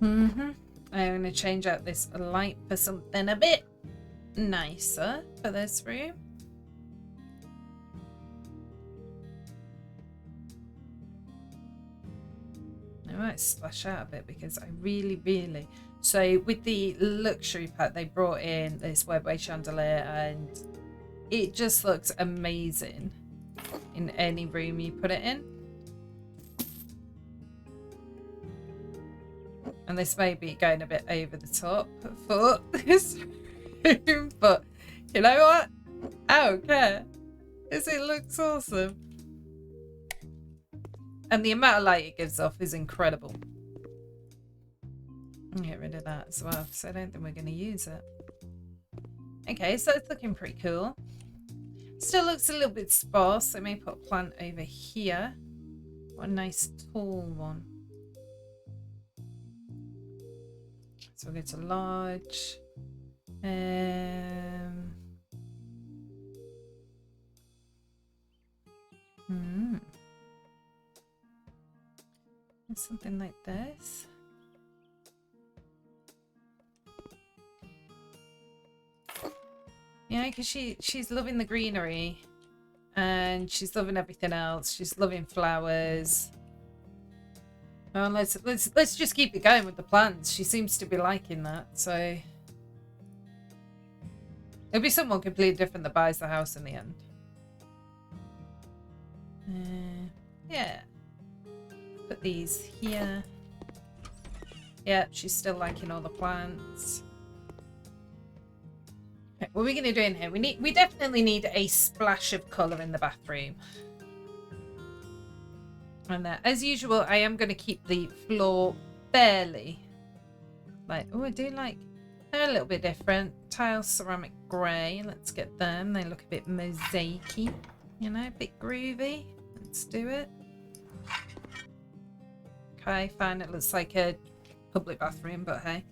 I'm going to change out this light for something a bit nicer for this room. I might splash out a bit because I really... So with the luxury pack, they brought in this webway chandelier and it just looks amazing in any room you put it in. And this may be going a bit over the top for this room, but you know what? I don't care, because it looks awesome. And the amount of light it gives off is incredible. I'll get rid of that as well, because I don't think we're going to use it. Okay, so it's looking pretty cool. Still looks a little bit sparse, so I may put a plant over here. What a nice tall one. So we'll go to large. Something like this. Yeah, because she's loving the greenery and she's loving everything else. She's loving flowers. Oh, let's just keep it going with the plants. She seems to be liking that, so it'll be someone completely different that buys the house in the end. Yeah. Put these here. Yeah, she's still liking all the plants. Okay, what are we gonna do in here? We definitely need a splash of colour in the bathroom. And as usual, I am going to keep the floor fairly like, oh, I do like, they're a little bit different. Tile ceramic grey. Let's get them. They look a bit mosaicy, you know, a bit groovy. Let's do it. Okay, fine. It looks like a public bathroom, but hey,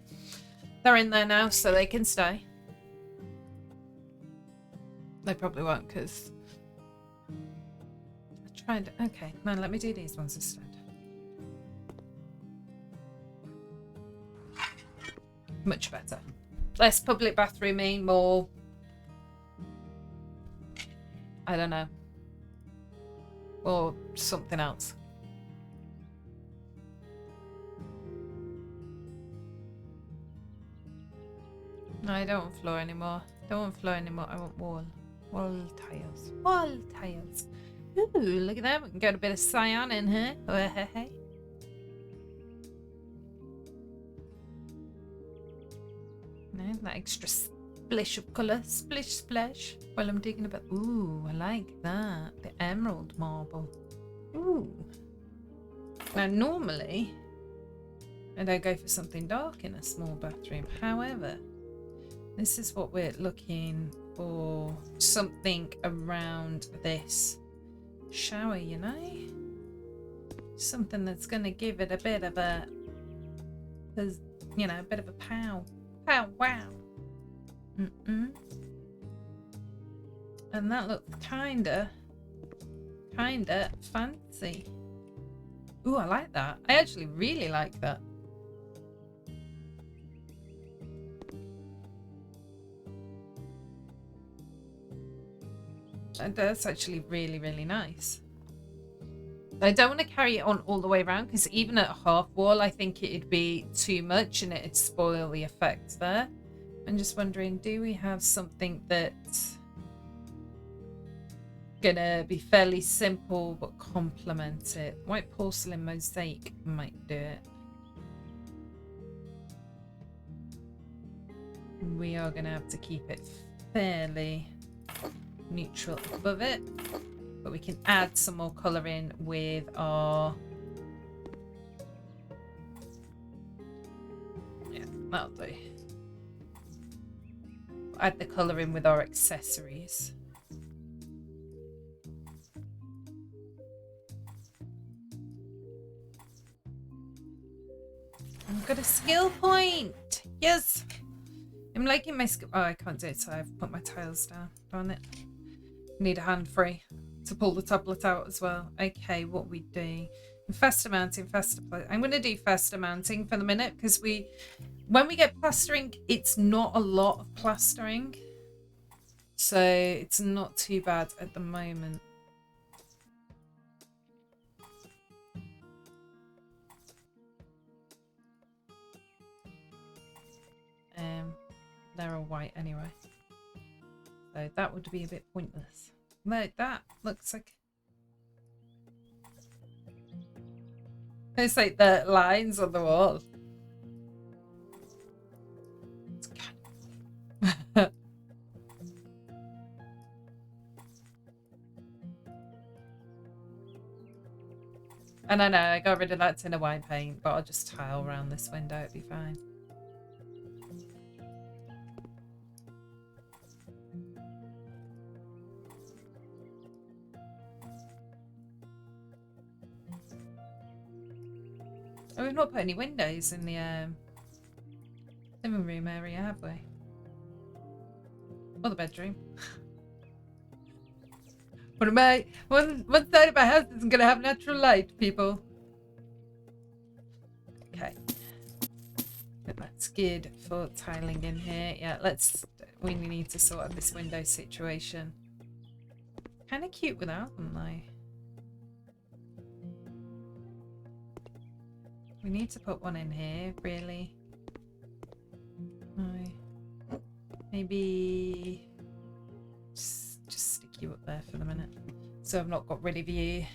they're in there now, so they can stay. They probably won't, because okay, no, let me do these ones instead. Much better. Less public bathrooming, more, I don't know, or something else. No, I don't want floor anymore. Don't want floor anymore. I want wall tiles. Wall tiles. Ooh, look at that. We can get a bit of cyan in here. Oh, hey. No, that extra splish of colour. Splish, splash. While I'm digging about. Ooh, I like that. The emerald marble. Ooh. Now, normally, I don't go for something dark in a small bathroom. However, this is what we're looking for. Something around this shower, you know, something that's going to give it a bit of a, you know, a bit of a pow wow. And that looks kinda fancy. Ooh, I like that. I actually really like that. And that's actually really, really nice. I don't want to carry it on all the way around, because even at half wall, I think it'd be too much and it'd spoil the effect there. I'm just wondering, do we have something that's gonna be fairly simple but complement it? White porcelain mosaic might do it. We are gonna have to keep it fairly neutral above it, but we can add some more colour in with our That'll do. Add the colour in with our accessories. I've got a skill point. Yes. I'm liking my skill. Oh, I can't do it, so I've put my tiles down. Darn it. Need a hand free to pull the tablet out as well. Okay, what we do? Faster mounting, faster play. I'm going to do faster mounting for the minute because when we get plastering, it's not a lot of plastering. So it's not too bad at the moment. They're all white anyway. So that would be a bit pointless. Like that looks like... It's like the lines on the wall. And I know I got rid of that tin of white paint, but I'll just tile around this window, it'll be fine. Oh, we've not put any windows in the living room area, have we? Or the bedroom. What am I? One side of my house isn't going to have natural light, people. Okay. That's good for tiling in here. Yeah, we need to sort out this window situation. Kind of cute without them, though. We need to put one in here, really. No. Maybe just stick you up there for the minute. So I've not got rid of you.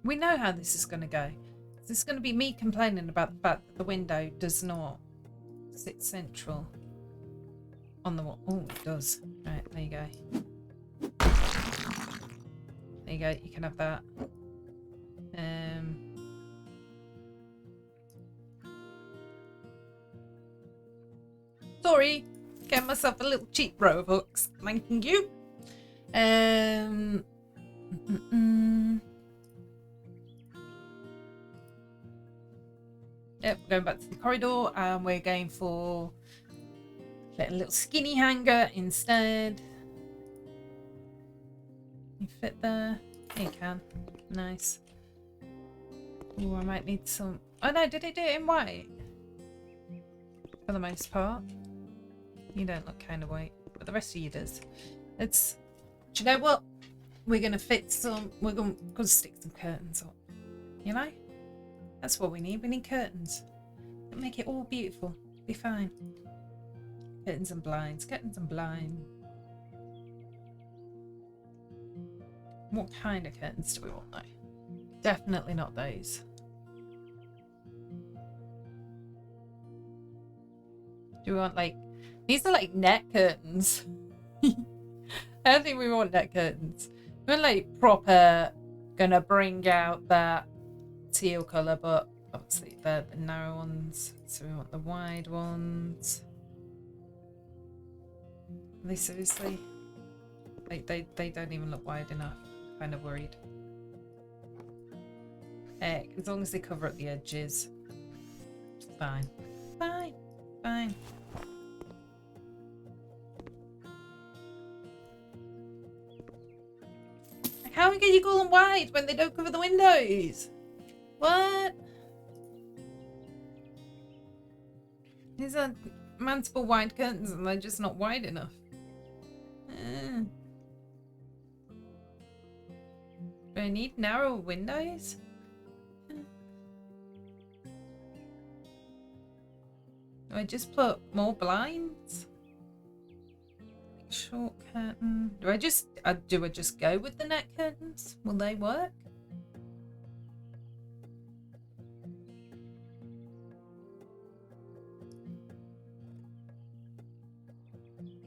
We know how this is going to go. This is going to be me complaining about the fact that the window does not sit central on the wall. Oh, it does. Right, there you go. There you go. You can have that. Sorry, get myself a little cheap row of hooks. Thank you. Yep, we're going back to the corridor and we're going for a little skinny hanger instead. You fit there? You can. Nice. Oh, I might need some... Oh no, did it do it in white? For the most part. You don't look kind of white, but the rest of you does. Do you know what? We're going to fit some... We're going to stick some curtains up. You know? That's what we need. We need curtains. It'll make it all beautiful. Be fine. Curtains and blinds. Curtains and blinds. What kind of curtains do we want though? Definitely not those. Do we want like... These are like net curtains. I don't think we want net curtains. We're like proper gonna bring out that teal colour, but obviously they're the narrow ones. So we want the wide ones. Are they seriously? Like they don't even look wide enough. I'm kind of worried. Heck, as long as they cover up the edges. Fine. Fine. Fine. How can you call them wide when they don't cover the windows? What? These are multiple wide curtains and they're just not wide enough. Do I need narrow windows? Do I just put more blinds? Short curtain. Do I just go with the net curtains? Will they work?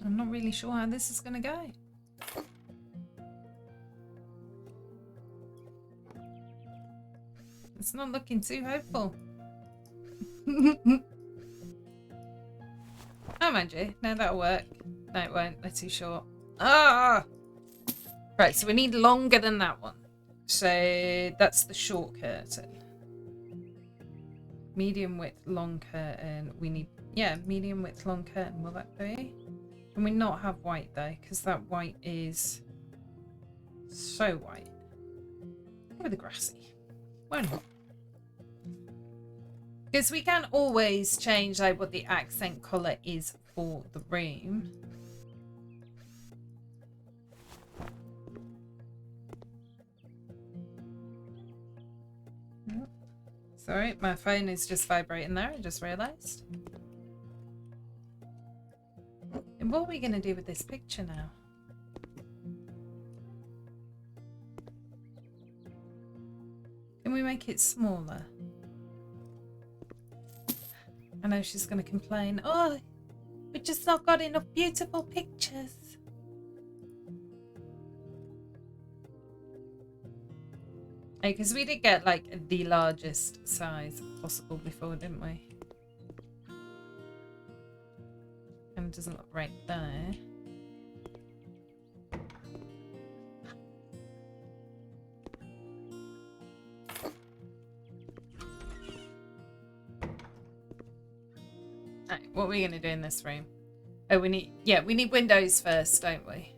I'm not really sure how this is going to go. It's not looking too hopeful. Oh, mind you. No, that'll work. No, it won't. They're too short. Ah! Right, so we need longer than that one. So that's the short curtain. Medium width, long curtain. We need, yeah, medium width, long curtain. Will that be? Can we not have white though? Because that white is so white. Go with the grassy. Why not? Because we can always change like what the accent colour is for the room. Sorry, my phone is just vibrating there, I just realised. And what are we going to do with this picture now? Can we make it smaller? I know she's going to complain. Oh, we just not got enough beautiful pictures. Because we did get like the largest size possible before, didn't we? And it doesn't look right there. Right, what are we going to do in this room? Oh, we need windows first, don't we?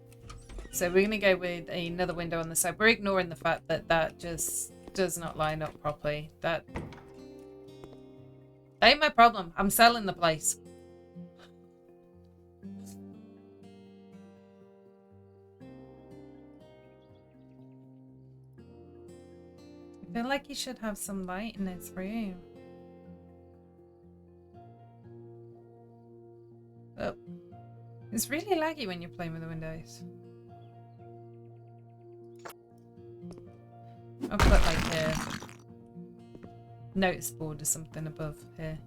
So we're going to go with another window on the side. We're ignoring the fact that that just does not line up properly. That ain't my problem. I'm selling the place. I feel like he should have some light in his room. Oh. It's really laggy when you're playing with the windows. I'll put like a notice board or something above here.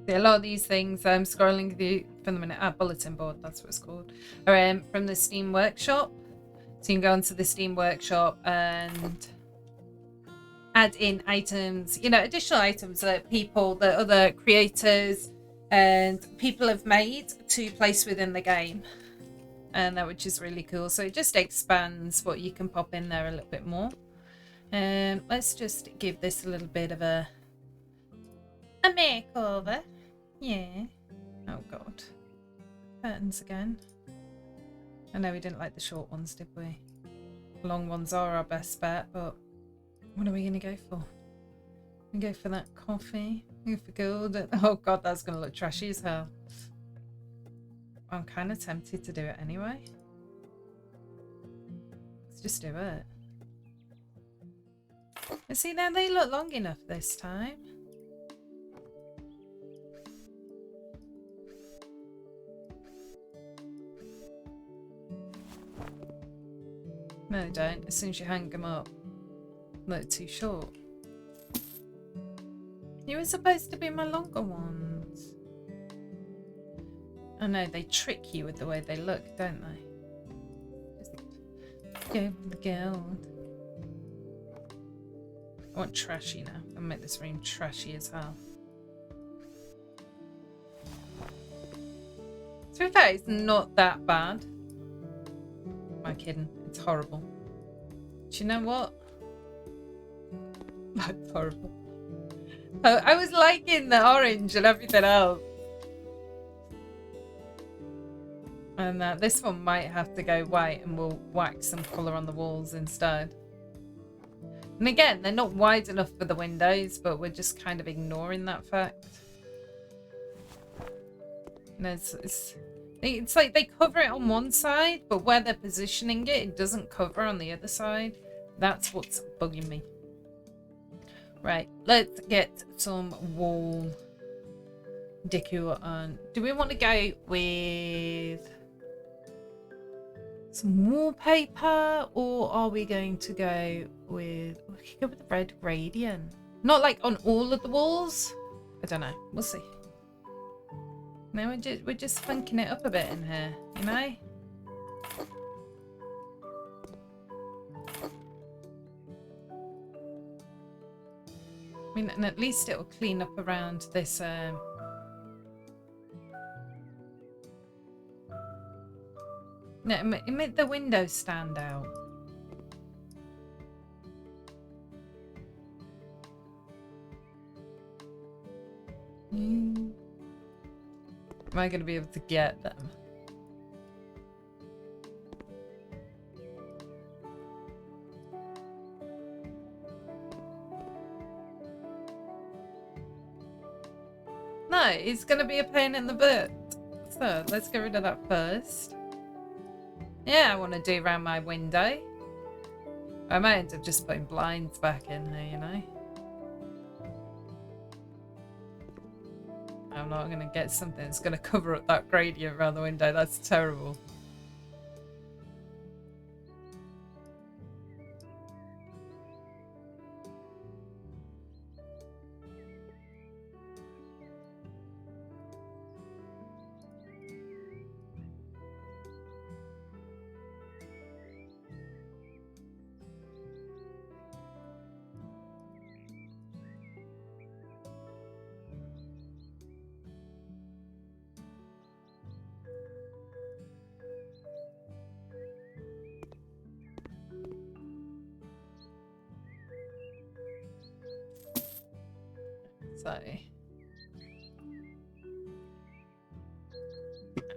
A lot of these things I'm scrolling through for the minute. Bulletin board, that's what it's called. Are from the Steam Workshop. So you can go onto the Steam Workshop and add in items, you know, additional items that other creators and people have made to place within the game. And that, which is really cool. So it just expands what you can pop in there a little bit more. Let's just give this a little bit of a makeover. Yeah. Oh god. Curtains again. I know we didn't like the short ones, did we? Long ones are our best bet, but what are we going to go for? We go for that coffee. We go for gold. Oh god, that's going to look trashy as hell. I'm kind of tempted to do it anyway. Let's just do it. And see, now they look long enough this time. No, don't. As soon as you hang them up, look too short. You were supposed to be my longer ones. I know, they trick you with the way they look, don't they? Just go for the gold. I want trashy now. I'll make this room trashy as hell. To be fair, it's not that bad. Am I kidding? It's horrible. Do you know what? That's horrible. I was liking the orange and everything else. And this one might have to go white and we'll whack some colour on the walls instead. And again, they're not wide enough for the windows, but we're just kind of ignoring that fact. And it's like they cover it on one side, but where they're positioning it, it doesn't cover on the other side. That's what's bugging me. Right, let's get some wall decor on. Do we want to go with some wallpaper, or are we going to go with... We could go with the red gradient. Not like on all of the walls. I don't know. We'll see. No, we're just funking it up a bit in here, you know? I mean, and at least it'll clean up around this. No, it made the windows stand out. Am I going to be able to get them? No, it's going to be a pain in the butt. So let's get rid of that first. Yeah, I want to do around my window. I might end up just putting blinds back in here, you know. I'm not going to get something that's going to cover up that gradient around the window. That's terrible. So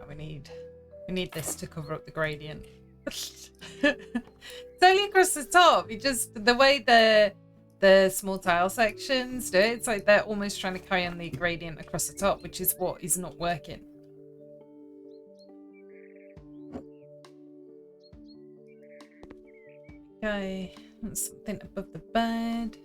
we need this to cover up the gradient. It's only across the top. It just the way the small tile sections do it, it's like they're almost trying to carry on the gradient across the top, which is what is not working. Okay, that's something above the bed.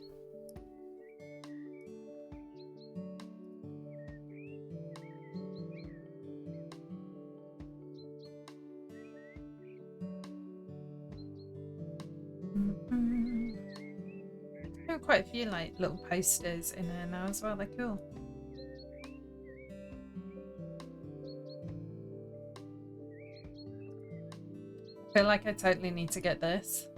There are quite a few like little posters in there now as well. They're cool. I feel like I totally need to get this.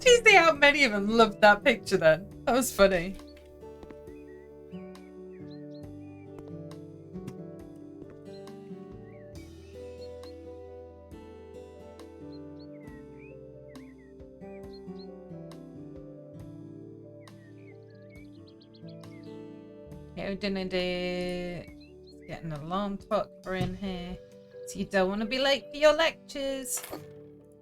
Do you see how many of them loved that picture then? That was funny. Okay, we're gonna do get an alarm clock for in here. So you don't want to be late for your lectures.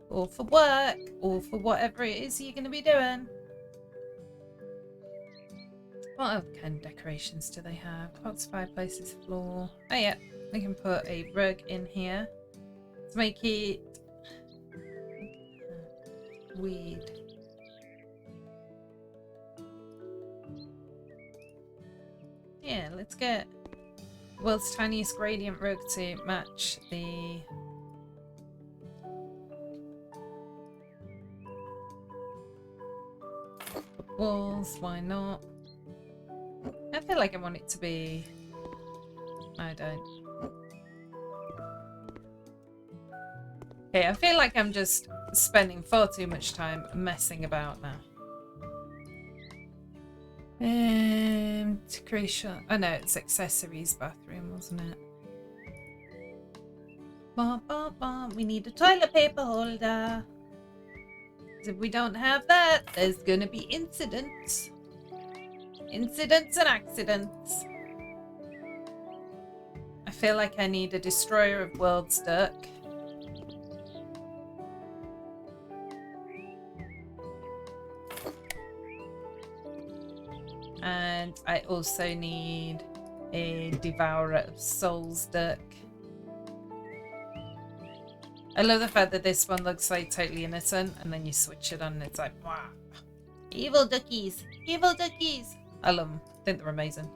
Or for work, or for whatever it is you're going to be doing. What other kind of decorations do they have? Pots, fireplaces, floor. Oh yeah, we can put a rug in here to make it weird. Yeah, let's get world's tiniest gradient rug to match the walls. Why not? I feel like I want it to be... I don't. Okay, I feel like I'm just spending far too much time messing about now. Decoration. Oh no, it's accessories bathroom, wasn't it? We need a toilet paper holder. If we don't have that, there's gonna be incidents. Incidents and accidents. I feel like I need a destroyer of worlds duck. And I also need a devourer of souls duck. I love the fact that this one looks like totally innocent, and then you switch it on and it's like, wow. Evil duckies. Evil duckies. I love them. I think they're amazing.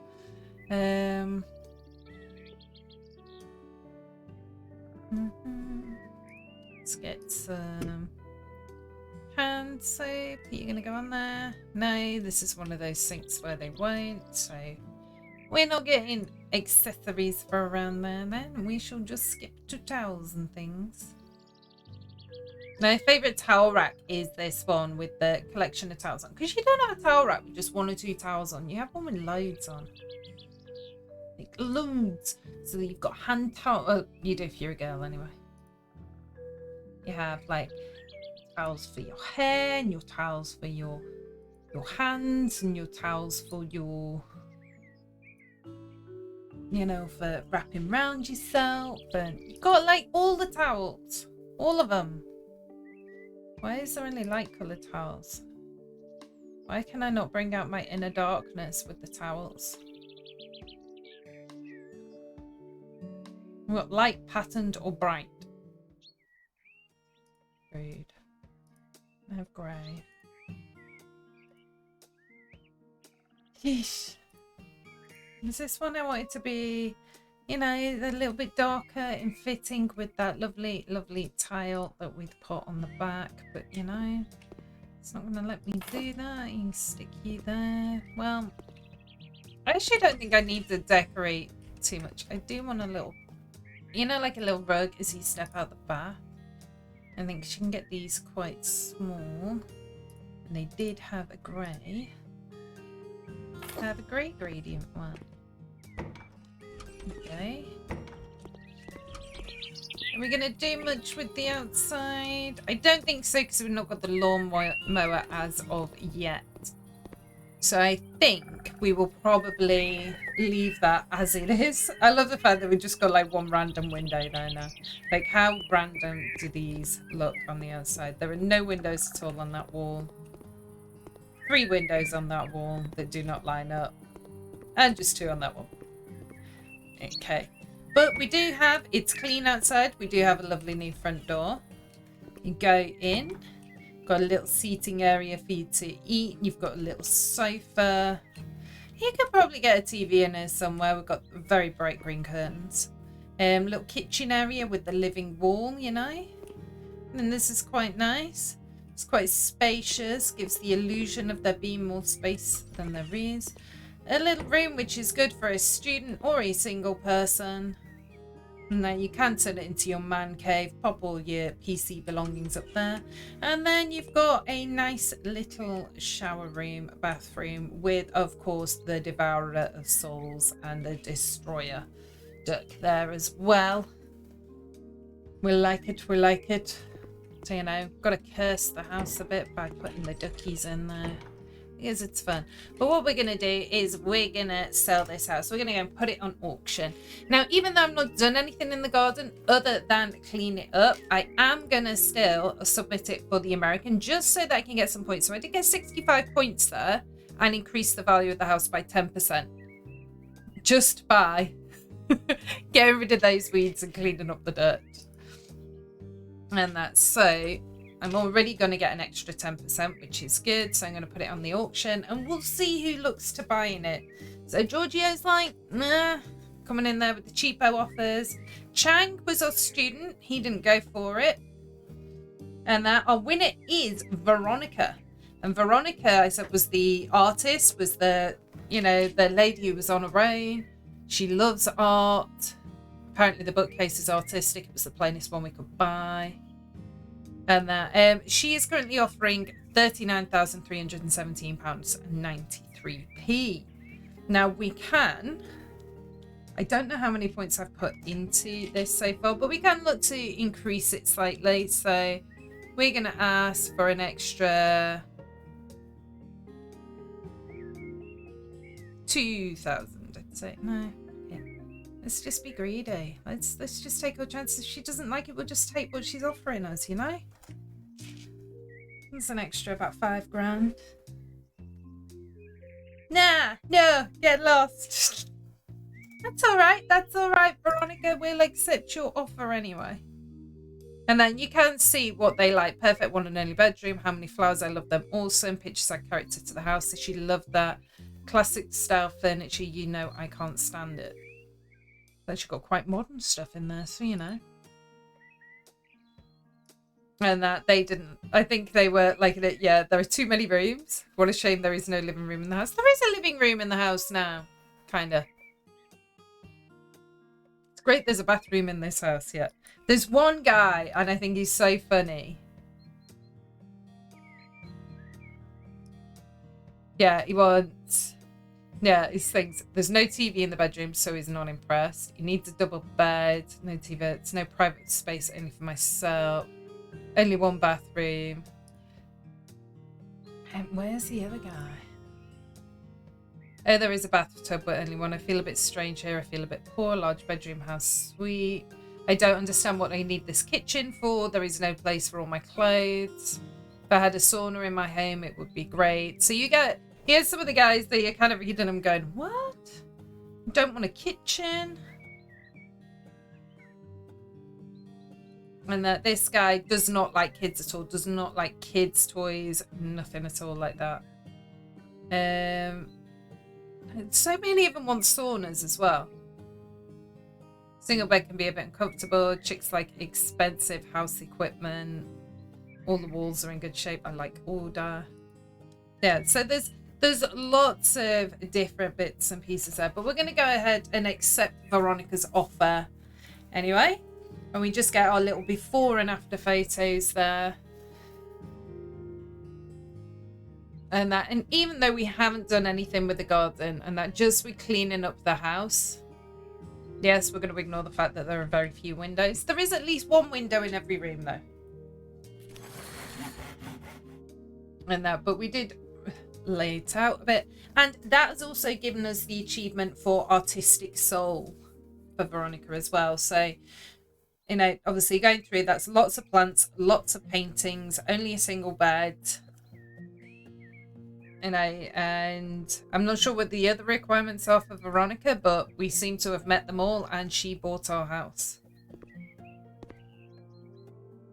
Let's get some hand soap. Are you going to go on there? No, this is one of those sinks where they won't. So we're not getting accessories for around there then. We shall just skip to towels and things. My favourite towel rack is this one with the collection of towels on. Because you don't have a towel rack with just 1 or 2 towels on. You have one with loads on. Like loads. So you've got hand towel. Oh, you do if you're a girl anyway. You have like towels for your hair and your towels for your hands and your towels for your, you know, for wrapping around yourself. And you've got like all the towels. All of them. Why is there only light coloured towels? Why can I not bring out my inner darkness with the towels? What, light, patterned, or bright? Rude. I have grey. Yeesh. Is this one I want it to be, you know, a little bit darker in fitting with that lovely, lovely tile that we'd put on the back. But, you know, it's not going to let me do that. You can stick you there. Well, I actually don't think I need to decorate too much. I do want a little, you know, like a little rug as you step out the bath. I think she can get these quite small. And they did have a grey. I have a grey gradient one. Okay. Are we going to do much with the outside? I don't think so because we've not got the lawn mower as of yet. So I think we will probably leave that as it is. I love the fact that we just got like one random window there now. Like how random do these look on the outside? There are no windows at all on that wall. 3 windows on that wall that do not line up. And just 2 on that wall. Okay, but we do have, it's clean outside. We do have a lovely new front door. You go in, got a little seating area for you to eat. You've got a little sofa. You could probably get a TV in there somewhere. We've got very bright green curtains. Little kitchen area with the living wall, you know. And this is quite nice. It's quite spacious, gives the illusion of there being more space than there is. A little room which is good for a student or a single person. And then you can turn it into your man cave, pop all your PC belongings up there. And then you've got a nice little shower room, bathroom with, of course, the Devourer of Souls and the Destroyer duck there as well. We like it, we like it. So, you know, got to curse the house a bit by putting the duckies in there. Because it's fun. But what we're going to do is we're going to sell this house. We're going to go and put it on auction. Now, even though I've not done anything in the garden other than clean it up, I am going to still submit it for the American just so that I can get some points. So I did get 65 points there and increase the value of the house by 10%. Just by getting rid of those weeds and cleaning up the dirt. And that's so... I'm already going to get an extra 10%, which is good. So I'm going to put it on the auction and we'll see who looks to buying it. So Giorgio's like, nah, coming in there with the cheapo offers. Chang was our student. He didn't go for it. And our winner is Veronika. And Veronika, I said, was the artist, was the, you know, the lady who was on her own. She loves art. Apparently the bookcase is artistic. It was the plainest one we could buy. And that she is currently offering £39,317.93p. Now we can, I don't know how many points I've put into this so far, but we can look to increase it slightly. So we're going to ask for an extra 2,000. I'd say no. Yeah. Let's just be greedy. Let's just take our chances. If she doesn't like it, we'll just take what she's offering us, you know? It's an extra about 5 grand. Nah, no, get lost. That's all right. That's all right, Veronika. We'll accept your offer anyway. And then you can see what they like. Perfect one and only bedroom. How many flowers. I love them. Awesome. Pictures add character to the house. So she loved that. Classic style furniture. You know I can't stand it. But she got quite modern stuff in there. So, you know. And that they didn't. I think they were like, yeah, there are too many rooms. What a shame there is no living room in the house. There is a living room in the house now. Kinda. It's great there's a bathroom in this house, yeah. There's one guy, and I think he's so funny. Yeah, he wants... Yeah, he thinks there's no TV in the bedroom, so he's not impressed. He needs a double bed. No TV. It's no private space, only for myself. Only one bathroom. And where's the other guy? Oh, there is a bathtub, but only one. I feel a bit strange here. I feel a bit poor. Large bedroom, house, suite. I don't understand what I need this kitchen for. There is no place for all my clothes. If I had a sauna in my home, it would be great. So you get... Here's some of the guys that you're kind of reading them going, what? Don't want a kitchen? And that this guy does not like kids at all. Does not like kids' toys. Nothing at all like that. So many of them want saunas as well. Single bed can be a bit uncomfortable. Chicks like expensive house equipment. All the walls are in good shape. I like order. Yeah, so there's lots of different bits and pieces there. But we're going to go ahead and accept Veronika's offer anyway. And we just get our little before and after photos there. And even though we haven't done anything with the garden, and that just we're cleaning up the house. Yes, we're going to ignore the fact that there are very few windows. There is at least one window in every room though. And that, but we did lay it out a bit. And that has also given us the achievement for artistic soul for Veronika as well. So, you know, obviously going through, that's lots of plants, lots of paintings, only a single bed. You know, and I'm not sure what the other requirements are for Veronika, but we seem to have met them all, and she bought our house.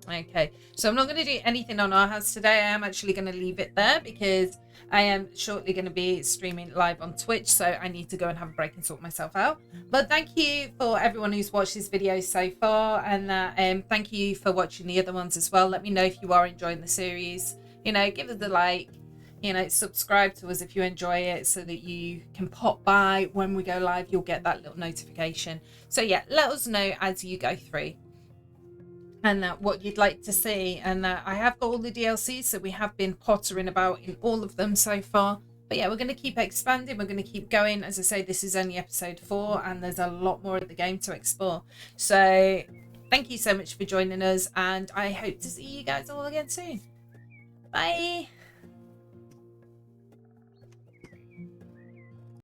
Okay, so I'm not going to do anything on our house today. I am actually going to leave it there because I am shortly going to be streaming live on Twitch, so I need to go and have a break and sort myself out. But thank you for everyone who's watched this video so far, and thank you for watching the other ones as well. Let me know if you are enjoying the series. You know, give us a like. You know, subscribe to us if you enjoy it so that you can pop by when we go live. You'll get that little notification. So yeah, let us know as you go through and what you'd like to see. And I have got all the DLCs, so we have been pottering about in all of them so far. But yeah, we're going to keep expanding. We're going to keep going. As I say, this is only episode 4 and there's a lot more of the game to explore. So thank you so much for joining us, and I hope to see you guys all again soon. Bye.